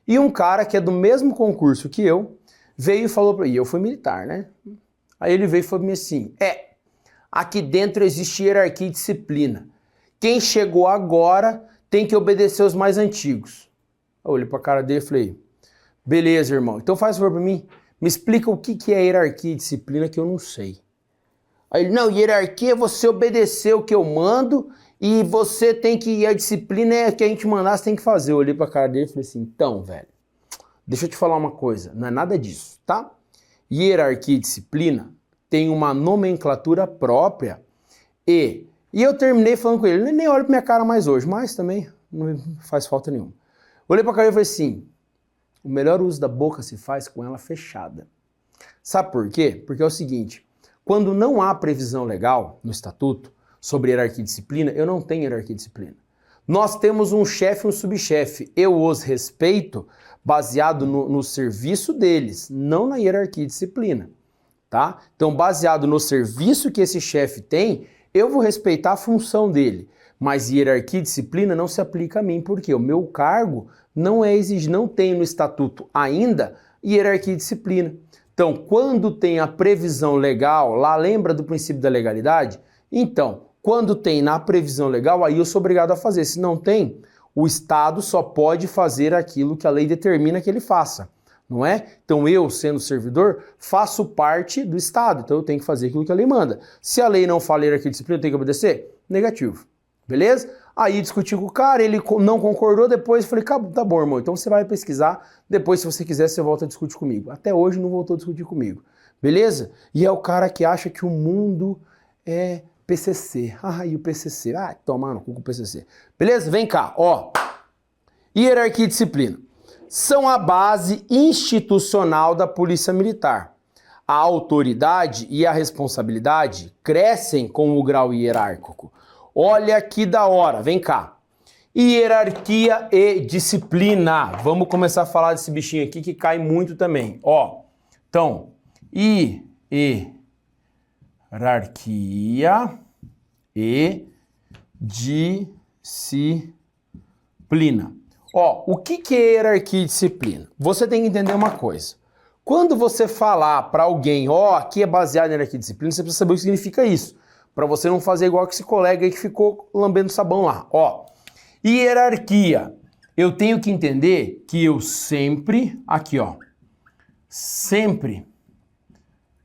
e um cara que é do mesmo concurso que eu, veio e falou pra mim, eu fui militar, né? Aí ele veio e falou pra mim assim, aqui dentro existe hierarquia e disciplina. Quem chegou agora tem que obedecer os mais antigos. Eu olhei pra cara dele e falei, beleza, irmão, então faz favor pra mim, me explica o que é hierarquia e disciplina que eu não sei. Aí ele, não, hierarquia é você obedecer o que eu mando e você tem que, a disciplina é que a gente mandar, você tem que fazer. Eu olhei pra cara dele e falei assim, então, velho, deixa eu te falar uma coisa, não é nada disso, tá? Hierarquia e disciplina tem uma nomenclatura própria e eu terminei falando com ele, ele nem olha pra minha cara mais hoje, mas também não faz falta nenhuma. Olhei pra cara dele e falei assim, o melhor uso da boca se faz com ela fechada. Sabe por quê? Porque é o seguinte, quando não há previsão legal no estatuto sobre hierarquia e disciplina, eu não tenho hierarquia e disciplina. Nós temos um chefe e um subchefe. Eu os respeito baseado no serviço deles, não na hierarquia e disciplina. Tá? Então, baseado no serviço que esse chefe tem, eu vou respeitar a função dele. Mas hierarquia e disciplina não se aplica a mim, porque o meu cargo não é exigido, não tem no estatuto ainda hierarquia e disciplina. Então, quando tem a previsão legal, lá lembra do princípio da legalidade? Então, quando tem na previsão legal, aí eu sou obrigado a fazer. Se não tem, o Estado só pode fazer aquilo que a lei determina que ele faça, não é? Então eu, sendo servidor, faço parte do Estado, então eu tenho que fazer aquilo que a lei manda. Se a lei não fala hierarquia e disciplina, eu tenho que obedecer? Negativo. Beleza? Aí discuti com o cara, ele não concordou, depois eu falei, tá bom, irmão, então você vai pesquisar, depois se você quiser você volta a discutir comigo. Até hoje não voltou a discutir comigo. Beleza? E é o cara que acha que o mundo é PCC. E o PCC? Toma no cu com o PCC. Beleza? Vem cá, ó. Hierarquia e disciplina são a base institucional da Polícia Militar. A autoridade e a responsabilidade crescem com o grau hierárquico. Olha que da hora, vem cá. Hierarquia e disciplina. Vamos começar a falar desse bichinho aqui que cai muito também. Ó, então, hierarquia e disciplina. Ó, o que é hierarquia e disciplina? Você tem que entender uma coisa. Quando você falar para alguém, aqui é baseado em hierarquia e disciplina, você precisa saber o que significa isso. Para você não fazer igual que esse colega aí que ficou lambendo sabão lá. Ó, hierarquia. Eu tenho que entender que eu sempre, aqui ó, sempre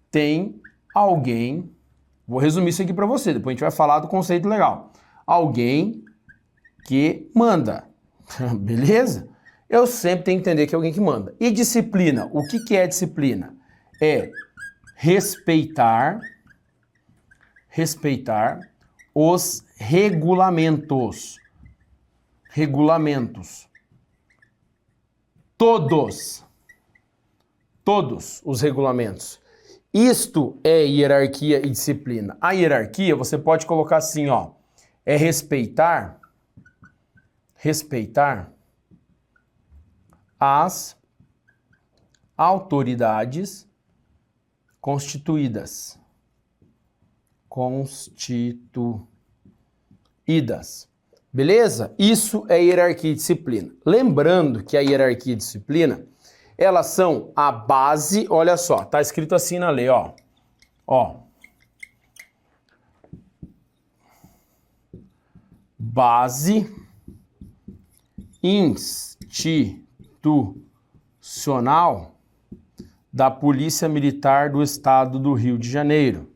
tem alguém, vou resumir isso aqui para você, depois a gente vai falar do conceito legal. Alguém que manda, beleza? Eu sempre tenho que entender que é alguém que manda. E disciplina, o que é disciplina? É respeitar os regulamentos. Todos os regulamentos. Isto é hierarquia e disciplina. A hierarquia você pode colocar assim, ó, é respeitar as autoridades constituídas. Beleza? Isso é hierarquia e disciplina. Lembrando que a hierarquia e disciplina, elas são a base, olha só, tá escrito assim na lei, ó. Ó. Base institucional da Polícia Militar do Estado do Rio de Janeiro.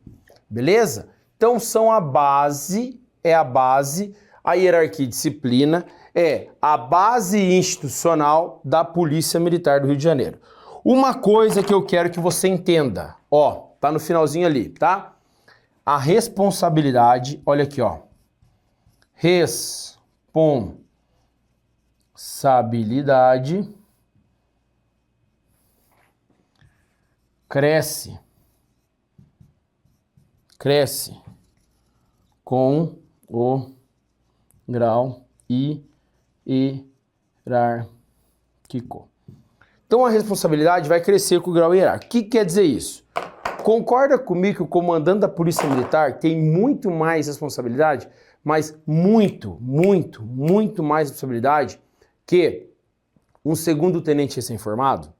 Beleza? Então são a base, a hierarquia e disciplina é a base institucional da Polícia Militar do Rio de Janeiro. Uma coisa que eu quero que você entenda, ó, tá no finalzinho ali, tá? A responsabilidade, olha aqui, ó. Responsabilidade cresce com o grau hierárquico. Então a responsabilidade vai crescer com o grau hierárquico. O que quer dizer isso? Concorda comigo que o comandante da Polícia Militar tem muito mais responsabilidade, mas muito mais responsabilidade que um segundo tenente recém-formado?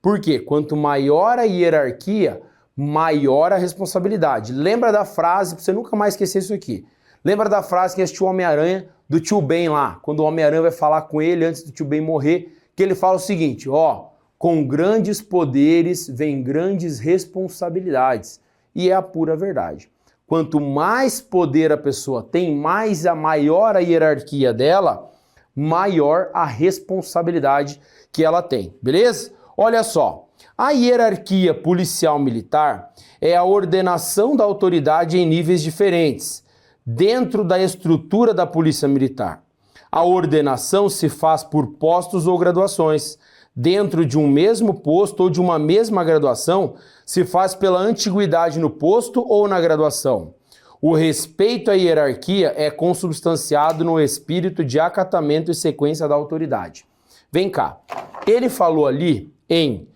Porque quanto maior a hierarquia, maior a responsabilidade. Lembra da frase, pra você nunca mais esquecer isso aqui. Lembra da frase que assistiu o Homem-Aranha do Tio Ben lá, quando o Homem-Aranha vai falar com ele antes do Tio Ben morrer, que ele fala o seguinte, ó, com grandes poderes vem grandes responsabilidades. E é a pura verdade. Quanto mais poder a pessoa tem, maior a hierarquia dela, maior a responsabilidade que ela tem, beleza? Olha só, a hierarquia policial militar é a ordenação da autoridade em níveis diferentes, dentro da estrutura da polícia militar. A ordenação se faz por postos ou graduações. Dentro de um mesmo posto ou de uma mesma graduação, se faz pela antiguidade no posto ou na graduação. O respeito à hierarquia é consubstanciado no espírito de acatamento e sequência da autoridade. Vem cá, ele falou ali em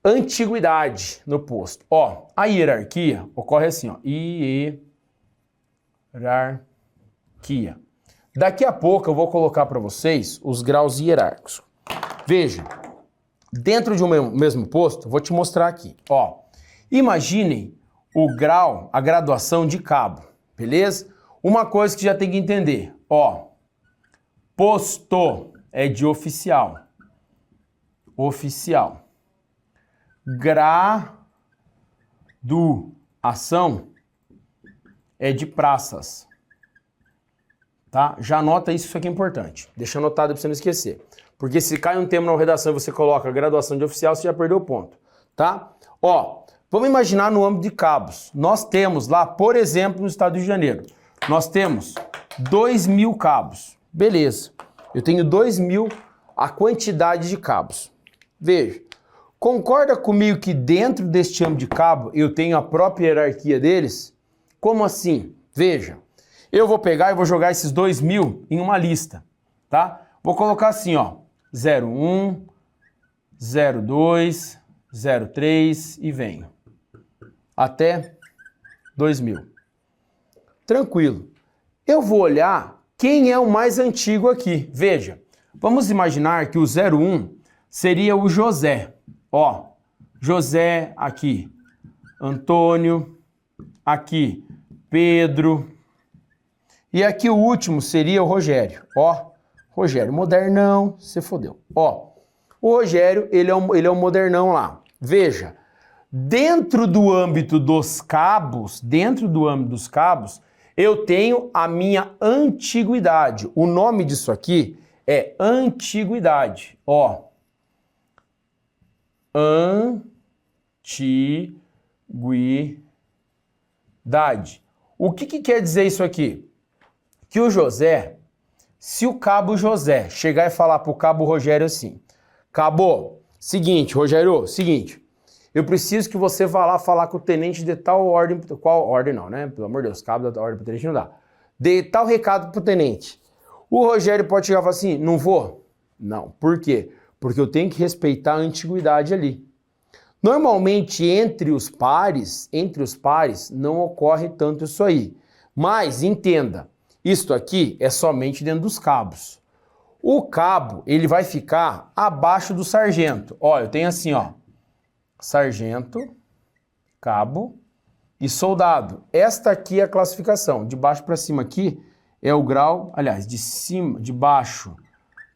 antiguidade no posto. Ó, a hierarquia ocorre assim, ó, hierarquia. Daqui a pouco eu vou colocar para vocês os graus hierárquicos. Veja, dentro de um mesmo posto, vou te mostrar aqui, ó. Imaginem o grau, a graduação de cabo, beleza? Uma coisa que já tem que entender, ó. Posto é de oficial. Oficial. Graduação é de praças. Tá? Já anota isso, isso aqui é importante. Deixa anotado para você não esquecer. Porque se cai um tema na redação e você coloca graduação de oficial, você já perdeu o ponto. Tá? Ó, vamos imaginar no âmbito de cabos. Nós temos lá, por exemplo, no estado do Rio de Janeiro, nós temos 2.000 cabos. Beleza. Eu tenho 2.000 a quantidade de cabos. Veja, concorda comigo que dentro deste âmbito de cabo eu tenho a própria hierarquia deles? Como assim? Veja, eu vou pegar e vou jogar esses 2.000 em uma lista, tá? Vou colocar assim, ó, 01, 02, 03 e venho até 2.000. Tranquilo. Eu vou olhar quem é o mais antigo aqui. Veja, vamos imaginar que o 01 seria o José. Ó, José aqui, Antônio, aqui, Pedro. E aqui o último seria o Rogério. Ó, Rogério, modernão, você fodeu. Ó, o Rogério, ele é um modernão lá. Veja, dentro do âmbito dos cabos, eu tenho a minha antiguidade. O nome disso aqui é antiguidade. Ó, antiguidade. O que quer dizer isso aqui? Que o José, se o cabo José chegar e falar pro cabo Rogério assim, cabo, seguinte, Rogério, seguinte, eu preciso que você vá lá falar com o tenente de tal ordem, qual ordem não, né? Pelo amor de Deus, cabo da ordem pro tenente não dá. Dê tal recado pro tenente. O Rogério pode chegar e falar assim, não vou? Não. Por quê? Porque eu tenho que respeitar a antiguidade ali. Normalmente, entre os pares, não ocorre tanto isso aí. Mas, entenda, isto aqui é somente dentro dos cabos. O cabo, ele vai ficar abaixo do sargento. Ó, eu tenho assim, ó, sargento, cabo e soldado. Esta aqui é a classificação. De baixo para cima aqui é o grau, aliás, de baixo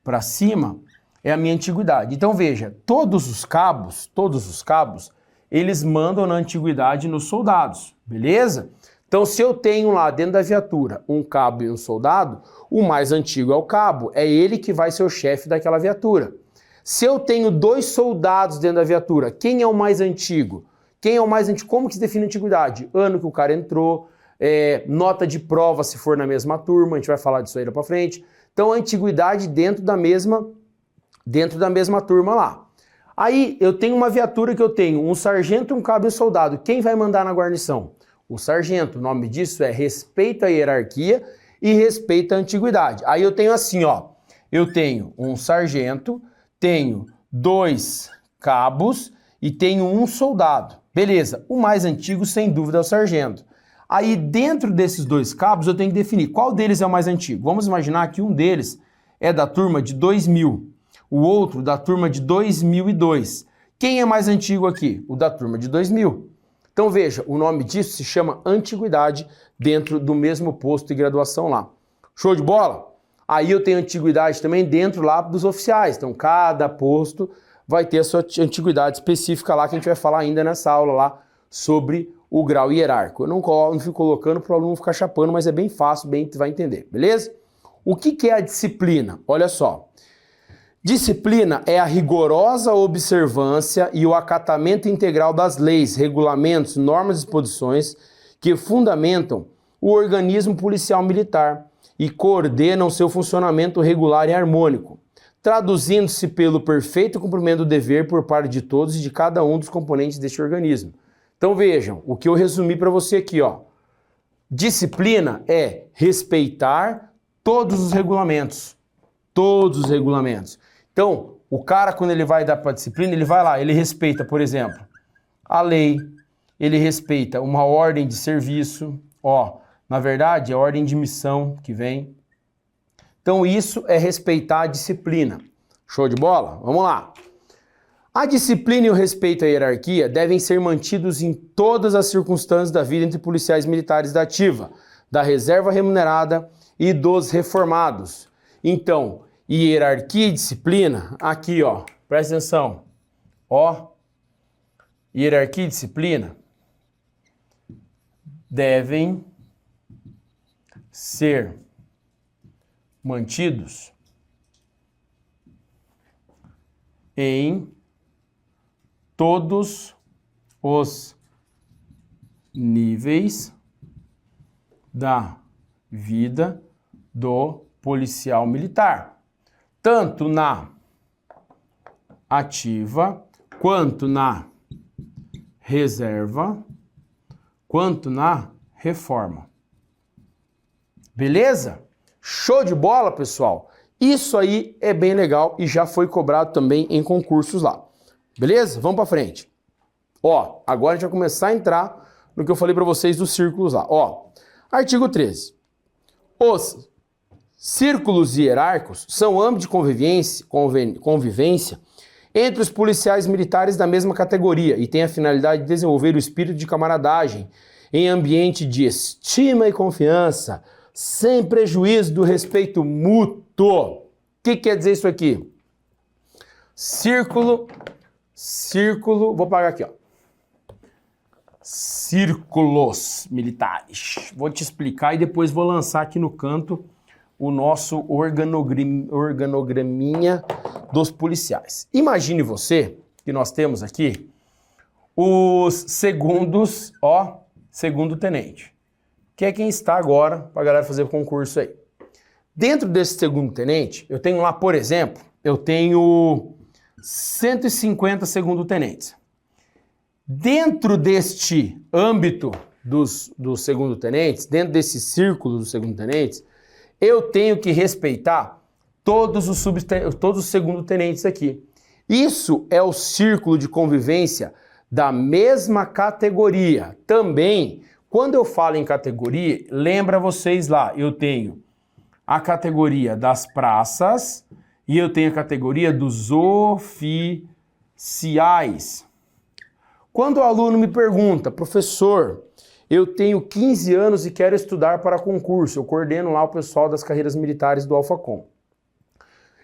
para cima é a minha antiguidade. Então veja, todos os cabos, eles mandam na antiguidade nos soldados, beleza? Então se eu tenho lá dentro da viatura um cabo e um soldado, o mais antigo é o cabo, é ele que vai ser o chefe daquela viatura. Se eu tenho 2 soldados dentro da viatura, quem é o mais antigo? Quem é o mais antigo? Como que se define a antiguidade? Ano que o cara entrou, nota de prova se for na mesma turma, a gente vai falar disso aí lá pra frente. Então a antiguidade dentro da mesma turma lá. Aí eu tenho uma viatura que eu tenho um sargento, um cabo e um soldado. Quem vai mandar na guarnição? O sargento. O nome disso é respeito à hierarquia e respeito à antiguidade. Aí eu tenho assim, ó. Eu tenho um sargento, tenho 2 cabos e tenho um soldado. Beleza. O mais antigo, sem dúvida, é o sargento. Aí dentro desses 2 cabos eu tenho que definir qual deles é o mais antigo. Vamos imaginar que um deles é da turma de 2000. O outro da turma de 2002. Quem é mais antigo aqui? O da turma de 2000. Então veja, o nome disso se chama antiguidade dentro do mesmo posto de graduação lá. Show de bola? Aí eu tenho antiguidade também dentro lá dos oficiais. Então cada posto vai ter a sua antiguidade específica lá que a gente vai falar ainda nessa aula lá sobre o grau hierárquico. Eu não fico colocando para o aluno ficar chapando, mas é bem fácil, bem vai entender, beleza? O que é a disciplina? Olha só. Disciplina é a rigorosa observância e o acatamento integral das leis, regulamentos, normas e disposições que fundamentam o organismo policial militar e coordenam seu funcionamento regular e harmônico, traduzindo-se pelo perfeito cumprimento do dever por parte de todos e de cada um dos componentes deste organismo. Então vejam, o que eu resumi para você aqui, ó. Disciplina é respeitar todos os regulamentos. Todos os regulamentos. Então, o cara, quando ele vai dar para disciplina, ele vai lá, ele respeita, por exemplo, a lei, ele respeita uma ordem de serviço, ó, na verdade, é a ordem de missão que vem. Então, isso é respeitar a disciplina. Show de bola? Vamos lá. A disciplina e o respeito à hierarquia devem ser mantidos em todas as circunstâncias da vida entre policiais militares da ativa, da reserva remunerada e dos reformados. Então, hierarquia e disciplina, aqui ó, presta atenção, ó, hierarquia e disciplina devem ser mantidos em todos os níveis da vida do policial militar. Tanto na ativa, quanto na reserva, quanto na reforma. Beleza? Show de bola, pessoal? Isso aí é bem legal e já foi cobrado também em concursos lá. Beleza? Vamos para frente. Ó, agora a gente vai começar a entrar no que eu falei para vocês dos círculos lá. Ó, artigo 13. Os círculos hierárquicos são âmbito de convivência entre os policiais militares da mesma categoria e têm a finalidade de desenvolver o espírito de camaradagem em ambiente de estima e confiança, sem prejuízo do respeito mútuo. O que quer dizer isso aqui? Círculo, vou pagar aqui, ó. Círculos militares. Vou te explicar e depois vou lançar aqui no canto o nosso organograminha dos policiais. Imagine você que nós temos aqui os segundos, ó, segundo tenente, que é quem está agora para a galera fazer o concurso aí. Dentro desse segundo tenente, eu tenho lá, por exemplo, eu tenho 150 segundo tenentes. Dentro deste âmbito dos segundo-tenentes, dentro desse círculo dos segundo-tenentes, eu tenho que respeitar todos os segundo-tenentes aqui. Isso é o círculo de convivência da mesma categoria. Também, quando eu falo em categoria, lembra vocês lá, eu tenho a categoria das praças e eu tenho a categoria dos oficiais. Quando o aluno me pergunta, professor, eu tenho 15 anos e quero estudar para concurso, eu coordeno lá o pessoal das carreiras militares do Alfacom.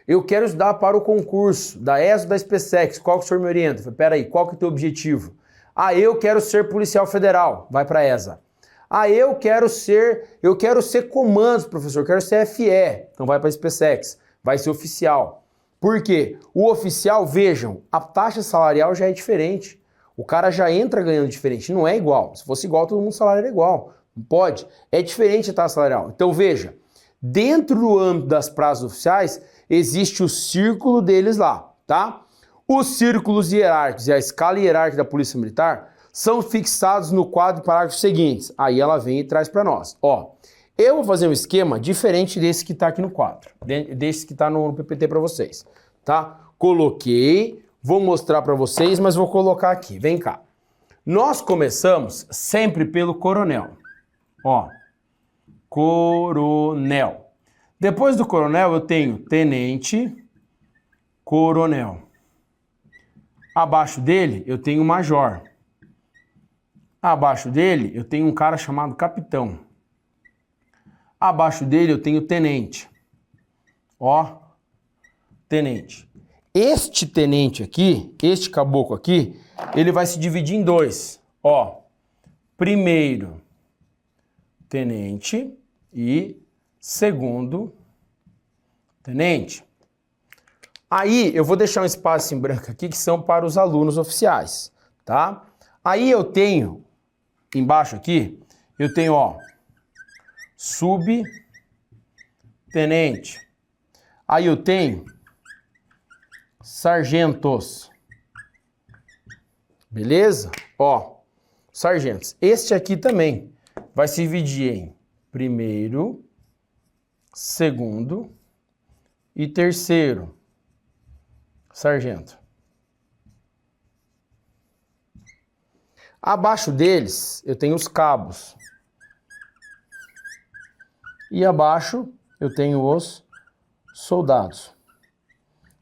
Eu quero estudar para o concurso da ESO, da SpaceX, qual que o senhor me orienta? Eu falei, peraí, qual que é o teu objetivo? Ah, eu quero ser policial federal, vai para a ESA. Ah, eu quero ser comandos, professor, eu quero ser FE, então vai para a SpaceX, vai ser oficial. Por quê? O oficial, vejam, a taxa salarial já é diferente. O cara já entra ganhando diferente, não é igual. Se fosse igual, todo mundo salário era igual. Não pode. É diferente a taxa salarial. Então veja, dentro do âmbito das praças oficiais, existe o círculo deles lá, tá? Os círculos hierárquicos e a escala hierárquica da Polícia Militar são fixados no quadro e parágrafos seguintes. Aí ela vem e traz para nós. Ó, eu vou fazer um esquema diferente desse que está aqui no quadro, desse que está no PPT para vocês, tá? Coloquei, vou mostrar para vocês, mas vou colocar aqui, vem cá. Nós começamos sempre pelo coronel, ó, coronel. Depois do coronel eu tenho tenente, coronel. Abaixo dele eu tenho major. Abaixo dele eu tenho um cara chamado capitão. Abaixo dele eu tenho tenente. Ó, tenente. Este tenente aqui, este caboclo aqui, ele vai se dividir em dois. Ó, primeiro tenente e segundo tenente. Aí eu vou deixar um espaço em branco aqui que são para os alunos oficiais, tá? Aí eu tenho, embaixo aqui, eu tenho, ó, subtenente. Aí eu tenho sargentos. Beleza? Ó, sargentos. Este aqui também vai se dividir em primeiro, segundo e terceiro sargento. Abaixo deles eu tenho os cabos. E abaixo eu tenho os soldados.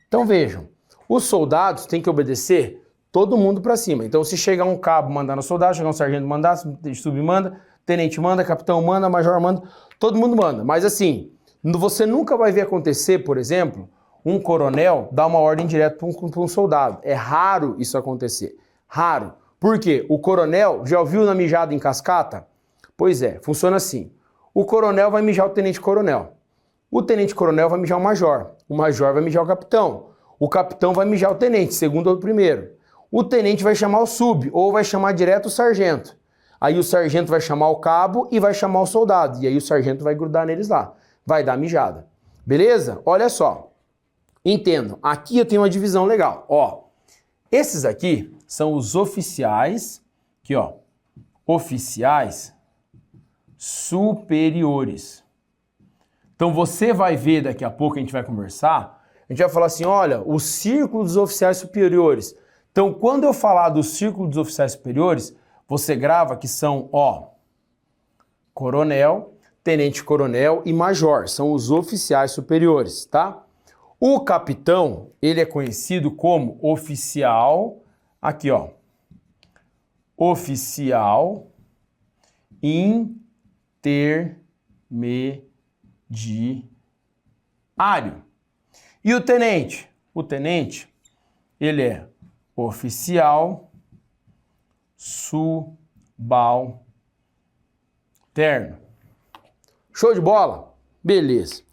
Então vejam, os soldados têm que obedecer todo mundo para cima. Então se chegar um cabo mandar no soldado, chegar um sargento mandar, submanda, tenente manda, capitão manda, major manda, todo mundo manda. Mas assim, você nunca vai ver acontecer, por exemplo, um coronel dar uma ordem direta para um soldado. É raro isso acontecer. Raro. Por quê? O coronel, já ouviu na mijada em cascata? Pois é, funciona assim. O coronel vai mijar o tenente-coronel. O tenente-coronel vai mijar o major vai mijar o capitão vai mijar o tenente, segundo ou primeiro. O tenente vai chamar o sub, ou vai chamar direto o sargento. Aí o sargento vai chamar o cabo e vai chamar o soldado. E aí o sargento vai grudar neles lá. Vai dar mijada. Beleza? Olha só. Entendam, aqui eu tenho uma divisão legal. Ó, esses aqui são os oficiais, aqui ó, oficiais superiores. Então você vai ver daqui a pouco, a gente vai conversar, a gente vai falar assim, olha, o círculo dos oficiais superiores. Então quando eu falar do círculo dos oficiais superiores, você grava que são, ó, coronel, tenente-coronel e major, são os oficiais superiores, tá? O capitão, ele é conhecido como oficial, aqui ó, oficial intermediário. E o tenente? O tenente, ele é oficial subalterno. Show de bola? Beleza.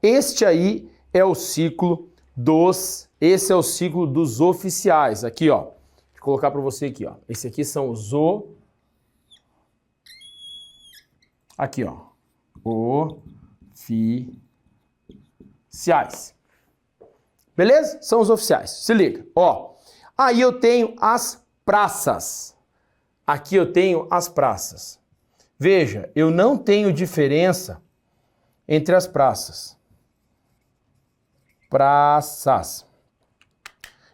Este aí é o ciclo esse é o ciclo dos oficiais. Aqui, ó. Vou colocar para você aqui, ó. Esse aqui são os aqui, ó. Oficiais. Beleza? São os oficiais. Se liga. Ó. Aí eu tenho as praças. Aqui eu tenho as praças. Veja, eu não tenho diferença entre as praças. Praças.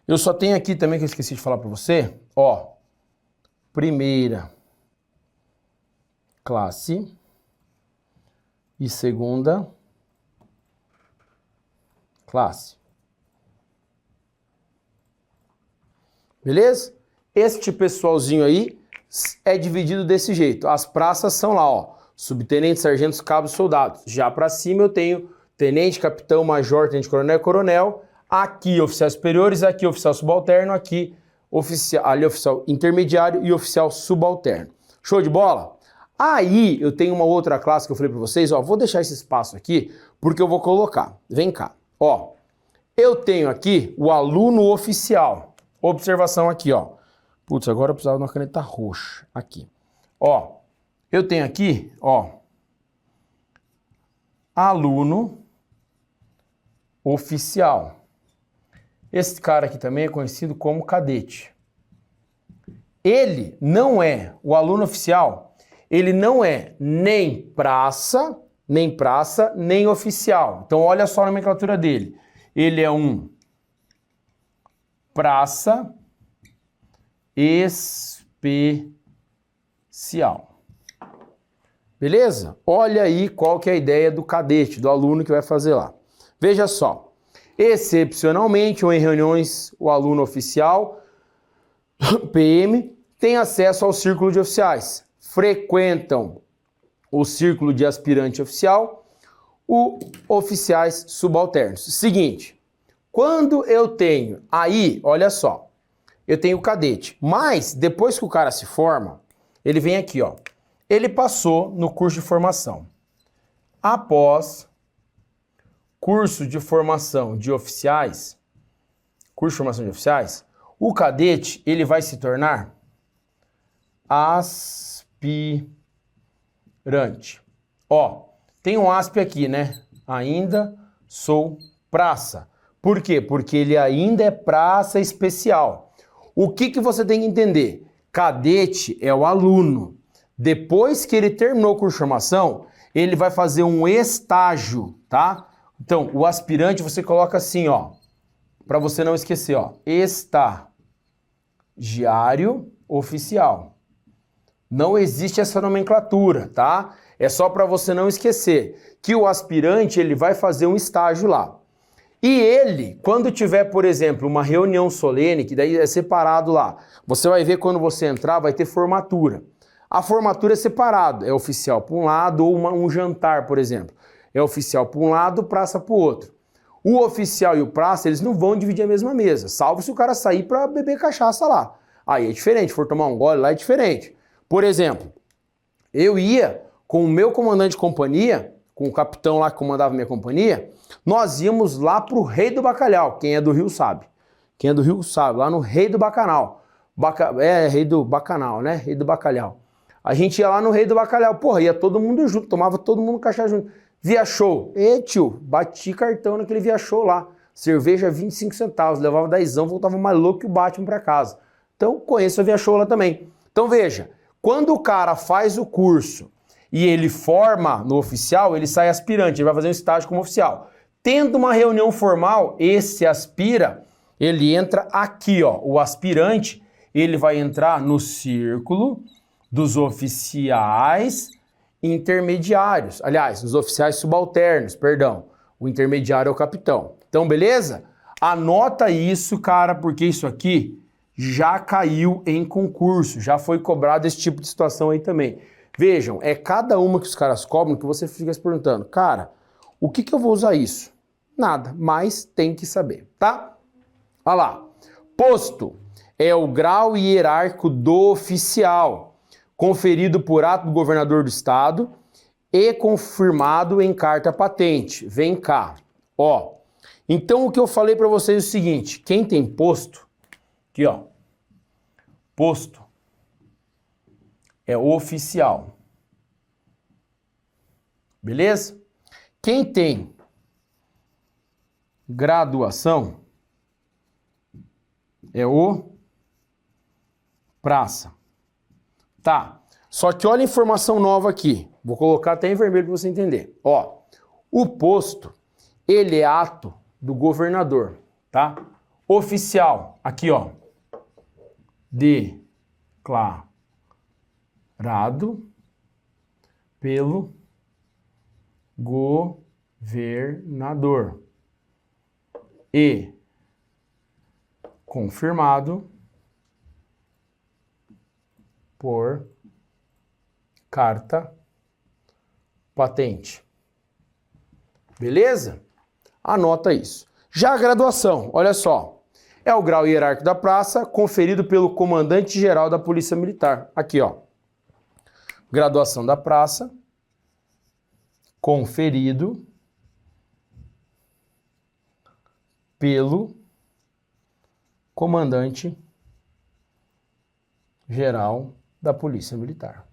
Eu só tenho aqui também, que eu esqueci de falar para você, ó, primeira classe e segunda classe. Beleza? Este pessoalzinho aí é dividido desse jeito. As praças são lá, ó, subtenentes, sargentos, cabos, soldados. Já para cima eu tenho tenente, capitão, major, tenente, coronel, coronel. Aqui oficiais superiores, aqui oficial subalterno, aqui oficial, ali oficial intermediário e oficial subalterno. Show de bola? Aí eu tenho uma outra classe que eu falei para vocês, ó, vou deixar esse espaço aqui porque eu vou colocar. Vem cá, ó. Eu tenho aqui o aluno oficial. Observação aqui, ó. Putz, agora eu precisava de uma caneta roxa. Aqui. Ó, eu tenho aqui, ó, aluno oficial. Esse cara aqui também é conhecido como cadete. Ele não é, o aluno oficial, ele não é nem praça, nem oficial. Então olha só a nomenclatura dele. Ele é um praça especial. Beleza? Olha aí qual que é a ideia do cadete, do aluno que vai fazer lá. Veja só. Excepcionalmente, ou em reuniões, o aluno oficial, PM, tem acesso ao círculo de oficiais. Frequentam o círculo de aspirante oficial, os oficiais subalternos. Seguinte, quando eu tenho aí, olha só, eu tenho o cadete, mas depois que o cara se forma, ele vem aqui, ó. Ele passou no curso de formação. Após curso de formação de oficiais, o cadete, ele vai se tornar aspirante. Ó, tem um asp aqui, né? Ainda sou praça. Por quê? Porque ele ainda é praça especial. O que você tem que entender? Cadete é o aluno. Depois que ele terminou o curso de formação, ele vai fazer um estágio, tá? Então, o aspirante você coloca assim, ó, para você não esquecer, ó, estagiário oficial. Não existe essa nomenclatura, tá? É só para você não esquecer que o aspirante, ele vai fazer um estágio lá. E ele, quando tiver, por exemplo, uma reunião solene, que daí é separado lá, você vai ver quando você entrar, vai ter formatura. A formatura é separado, é oficial para um lado ou um jantar, por exemplo. É oficial para um lado, praça para o outro. O oficial e o praça, eles não vão dividir a mesma mesa, salvo se o cara sair para beber cachaça lá. Aí é diferente, for tomar um gole lá é diferente. Por exemplo, eu ia com o meu comandante de companhia, com o capitão lá que comandava minha companhia, nós íamos lá pro Rei do Bacalhau. Quem é do Rio sabe. Quem é do Rio sabe, lá no Rei do Bacanal. Rei do Bacanal, né? Rei do Bacalhau. A gente ia lá no Rei do Bacalhau. Porra, ia todo mundo junto, tomava todo mundo cachaça junto. Via show. E tio, bati cartão naquele via show lá. Cerveja 25 centavos, levava 10, voltava mais louco que o Batman pra casa. Então conheço a via show lá também. Então veja, quando o cara faz o curso e ele forma no oficial, ele sai aspirante, ele vai fazer um estágio como oficial. Tendo uma reunião formal, esse aspira, ele entra aqui, ó. O aspirante, ele vai entrar no círculo dos oficiais intermediários. Aliás, os oficiais subalternos, perdão. O intermediário é o capitão. Então, beleza? Anota isso, cara, porque isso aqui já caiu em concurso, já foi cobrado esse tipo de situação aí também. Vejam, é cada uma que os caras cobram que você fica se perguntando, cara, o que eu vou usar isso? Nada, mas tem que saber, tá? Olha lá. Posto é o grau hierárquico do oficial, conferido por ato do governador do estado e confirmado em carta patente. Vem cá, ó. Então o que eu falei para vocês é o seguinte, quem tem posto, aqui ó, posto é oficial. Beleza? Quem tem graduação é o praça. Tá. Só que olha a informação nova aqui. Vou colocar até em vermelho para você entender. Ó, o posto, ele é ato do governador, tá? Oficial, aqui ó, declarado pelo governador e confirmado por carta patente. Beleza? Anota isso. Já a graduação, olha só, é o grau hierárquico da praça conferido pelo comandante-geral da Polícia Militar. Aqui, ó. Graduação da praça, conferido pelo comandante-geral da Polícia Militar.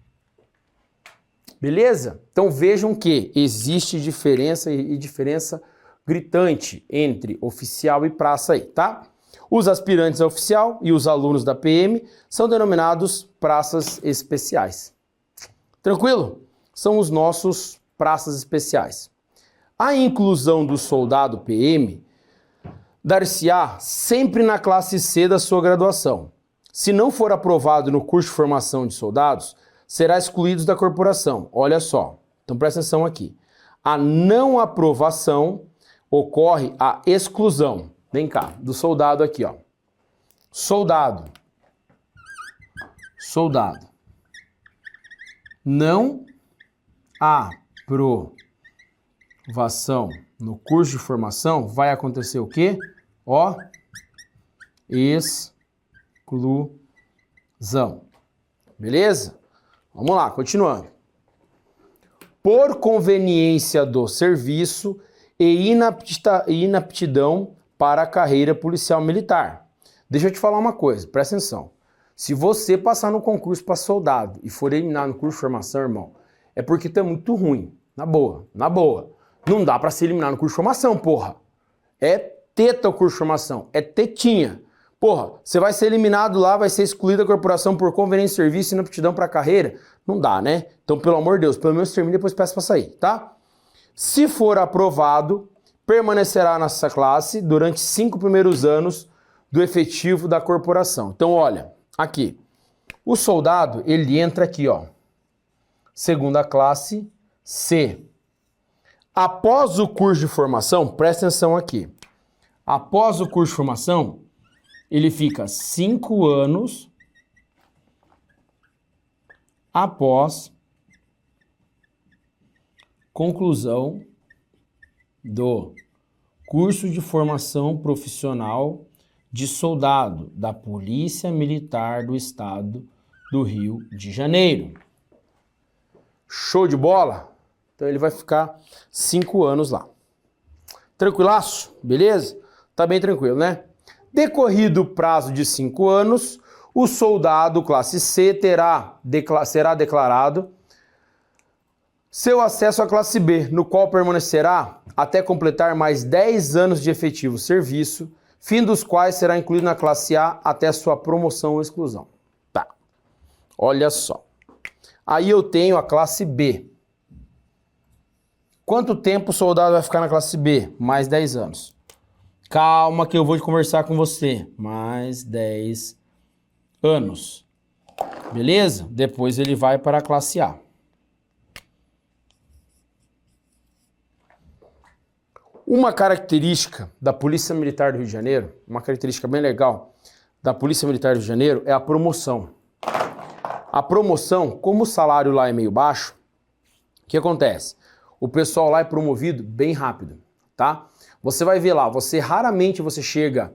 Beleza? Então vejam que existe diferença e diferença gritante entre oficial e praça aí, tá? Os aspirantes a oficial e os alunos da PM são denominados praças especiais. Tranquilo? São os nossos praças especiais. A inclusão do soldado PM dar-se-á sempre na classe C da sua graduação. Se não for aprovado no curso de formação de soldados, será excluído da corporação. Olha só, então presta atenção aqui. A não aprovação ocorre a exclusão. Vem cá, do soldado aqui, ó. Soldado. Não aprovação no curso de formação, vai acontecer o quê? Ó, exclusão. Beleza? Vamos lá, continuando. Por conveniência do serviço e inaptidão para a carreira policial militar. Deixa eu te falar uma coisa, presta atenção. Se você passar no concurso para soldado e for eliminado no curso de formação, irmão, é porque tu é muito ruim. Na boa, na boa. Não dá para se eliminar no curso de formação, porra. É teta o curso de formação, é tetinha. Porra, você vai ser eliminado lá, vai ser excluído da corporação por conveniência de serviço e inaptidão para a carreira? Não dá, né? Então, pelo amor de Deus, pelo menos termine e depois peça para sair, tá? Se for aprovado, permanecerá nessa classe durante 5 primeiros anos do efetivo da corporação. Então, olha, aqui. O soldado, ele entra aqui, ó. Segunda classe, C. Após o curso de formação, presta atenção aqui. Após o curso de formação, ele fica 5 anos após conclusão do curso de formação profissional de soldado da Polícia Militar do Estado do Rio de Janeiro. Show de bola? Então ele vai ficar 5 anos lá. Tranquilaço? Beleza? Tá bem tranquilo, né? Decorrido o prazo de 5 anos, o soldado classe C será declarado seu acesso à classe B, no qual permanecerá até completar mais 10 anos de efetivo serviço, fim dos quais será incluído na classe A até sua promoção ou exclusão. Tá. Olha só. Aí eu tenho a classe B. Quanto tempo o soldado vai ficar na classe B? Mais 10 anos. Calma que eu vou conversar com você. Mais 10 anos. Beleza? Depois ele vai para a classe A. Uma característica da Polícia Militar do Rio de Janeiro, uma característica bem legal da Polícia Militar do Rio de Janeiro é a promoção. A promoção, como o salário lá é meio baixo, o que acontece? O pessoal lá é promovido bem rápido, tá? Você vai ver lá, raramente você chega,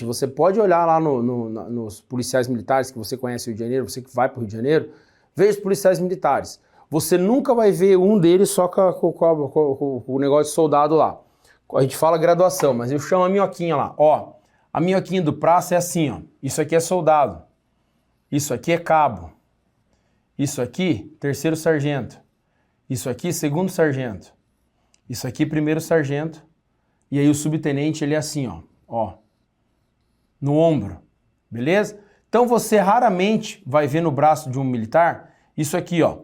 você pode olhar lá nos policiais militares que você conhece o Rio de Janeiro, você que vai para o Rio de Janeiro, veja os policiais militares. Você nunca vai ver um deles só com o negócio de soldado lá. A gente fala graduação, mas eu chamo a minhoquinha lá. Ó, a minhoquinha do praça é assim, ó. Isso aqui é soldado. Isso aqui é cabo. Isso aqui, terceiro sargento. Isso aqui, segundo sargento. Isso aqui, primeiro sargento. E aí o subtenente, ele é assim, ó. Ó. No ombro. Beleza? Então você raramente vai ver no braço de um militar isso aqui, ó,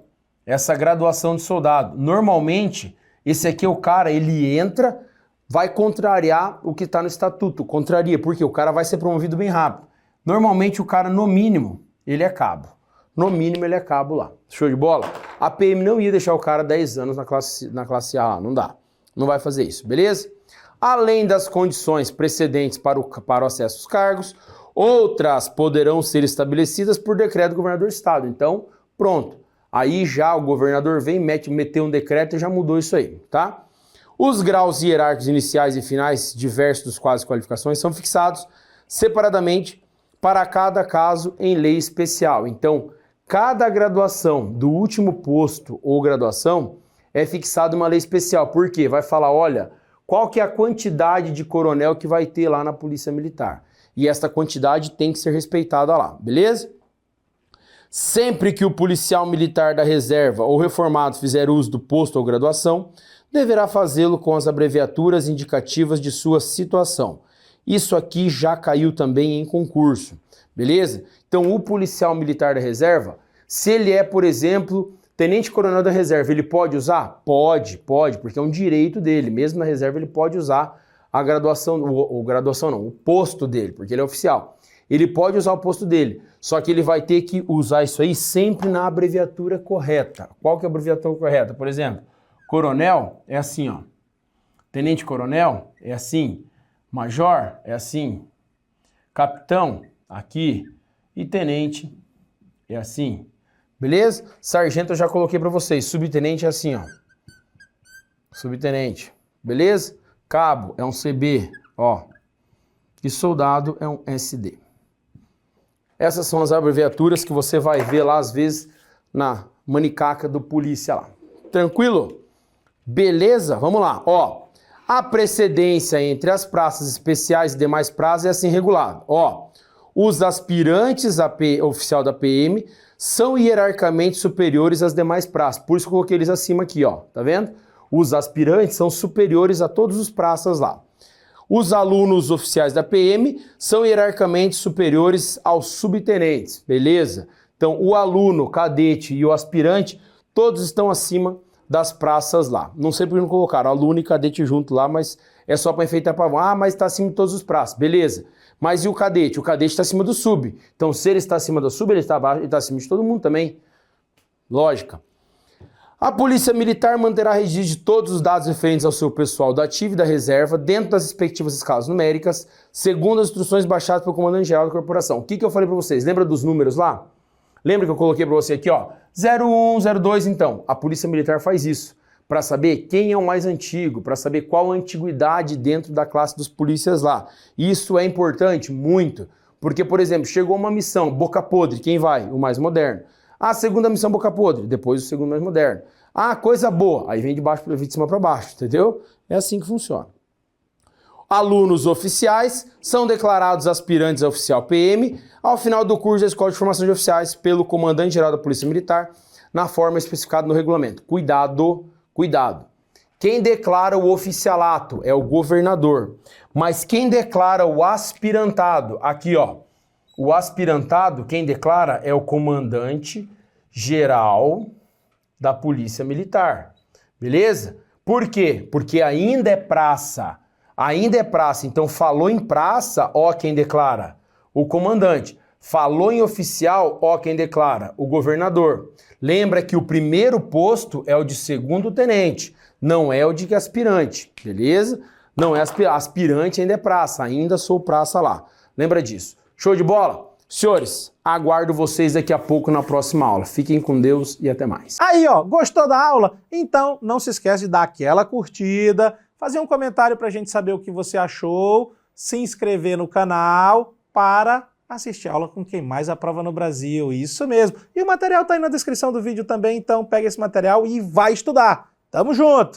essa graduação de soldado. Normalmente, esse aqui é o cara, ele entra, vai contrariar o que está no estatuto, contraria, porque o cara vai ser promovido bem rápido. Normalmente o cara, no mínimo, ele é cabo. No mínimo ele é cabo lá. Show de bola? A PM não ia deixar o cara 10 anos na classe A, não dá. Não vai fazer isso, beleza? Além das condições precedentes para o acesso aos cargos, outras poderão ser estabelecidas por decreto do governador do estado. Então, pronto. Aí já o governador vem, meteu um decreto e já mudou isso aí, tá? Os graus hierárquicos iniciais e finais diversos dos quadros de qualificações são fixados separadamente para cada caso em lei especial. Então, cada graduação do último posto ou graduação é fixada uma lei especial. Por quê? Vai falar, olha, qual que é a quantidade de coronel que vai ter lá na Polícia Militar. E essa quantidade tem que ser respeitada lá, beleza? Sempre que o policial militar da reserva ou reformado fizer uso do posto ou graduação, deverá fazê-lo com as abreviaturas indicativas de sua situação. Isso aqui já caiu também em concurso, beleza? Então o policial militar da reserva, se ele é, por exemplo, tenente-coronel da reserva, ele pode usar? Pode, porque é um direito dele. Mesmo na reserva ele pode usar a graduação, o posto dele, porque ele é oficial. Ele pode usar o posto dele, só que ele vai ter que usar isso aí sempre na abreviatura correta. Qual que é a abreviatura correta? Por exemplo, coronel é assim, ó. Tenente-coronel é assim. Major é assim. Capitão, aqui. E tenente é assim. Beleza? Sargento eu já coloquei para vocês. Subtenente é assim, ó. Subtenente. Beleza? Cabo é um CB, ó. E soldado é um SD. Essas são as abreviaturas que você vai ver lá, às vezes, na manicaca do polícia lá. Tranquilo? Beleza? Vamos lá, ó. A precedência entre as praças especiais e demais praças é assim regulada. Ó, os aspirantes a oficial da PM são hierarquicamente superiores às demais praças. Por isso que eu coloquei eles acima aqui, ó. Tá vendo? Os aspirantes são superiores a todos os praças lá. Os alunos oficiais da PM são hierarquicamente superiores aos subtenentes, beleza? Então, o aluno, cadete e o aspirante, todos estão acima das praças lá. Não sei porque não colocaram aluno e cadete junto lá, mas é só para enfeitar pavão. Ah, mas está acima de todos os praças, beleza. Mas e o cadete? O cadete está acima do sub. Então, se ele está acima do sub, ele está abaixo, ele está acima de todo mundo também. Lógica. A Polícia Militar manterá registro de todos os dados referentes ao seu pessoal da ativa e da reserva dentro das respectivas escalas numéricas, segundo as instruções baixadas pelo comandante-geral da corporação. O que eu falei para vocês? Lembra dos números lá? Lembra que eu coloquei para você aqui, ó? 01, 02, então. A Polícia Militar faz isso para saber quem é o mais antigo, para saber qual a antiguidade dentro da classe dos polícias lá. Isso é importante? Muito. Porque, por exemplo, chegou uma missão, Boca Podre, quem vai? O mais moderno. A segunda missão Boca Podre, depois o segundo mais moderno. Ah, coisa boa, aí vem de cima para baixo, entendeu? É assim que funciona. Alunos oficiais são declarados aspirantes a oficial PM ao final do curso da Escola de Formação de Oficiais pelo Comandante-Geral da Polícia Militar na forma especificada no regulamento. Cuidado, cuidado. Quem declara o oficialato é o governador, mas quem declara o aspirantado, aqui ó, o aspirantado, quem declara é o comandante-geral da Polícia Militar, beleza? Por quê? Porque ainda é praça, então falou em praça, ó quem declara, o comandante. Falou em oficial, ó quem declara, o governador. Lembra que o primeiro posto é o de segundo tenente, não é o de aspirante, beleza? Não é aspirante, ainda é praça, ainda sou praça lá. Lembra disso. Show de bola? Senhores, aguardo vocês daqui a pouco na próxima aula. Fiquem com Deus e até mais. Aí, ó, gostou da aula? Então não se esquece de dar aquela curtida, fazer um comentário pra gente saber o que você achou, se inscrever no canal para assistir a aula com quem mais aprova no Brasil. Isso mesmo. E o material tá aí na descrição do vídeo também, então pega esse material e vai estudar. Tamo junto!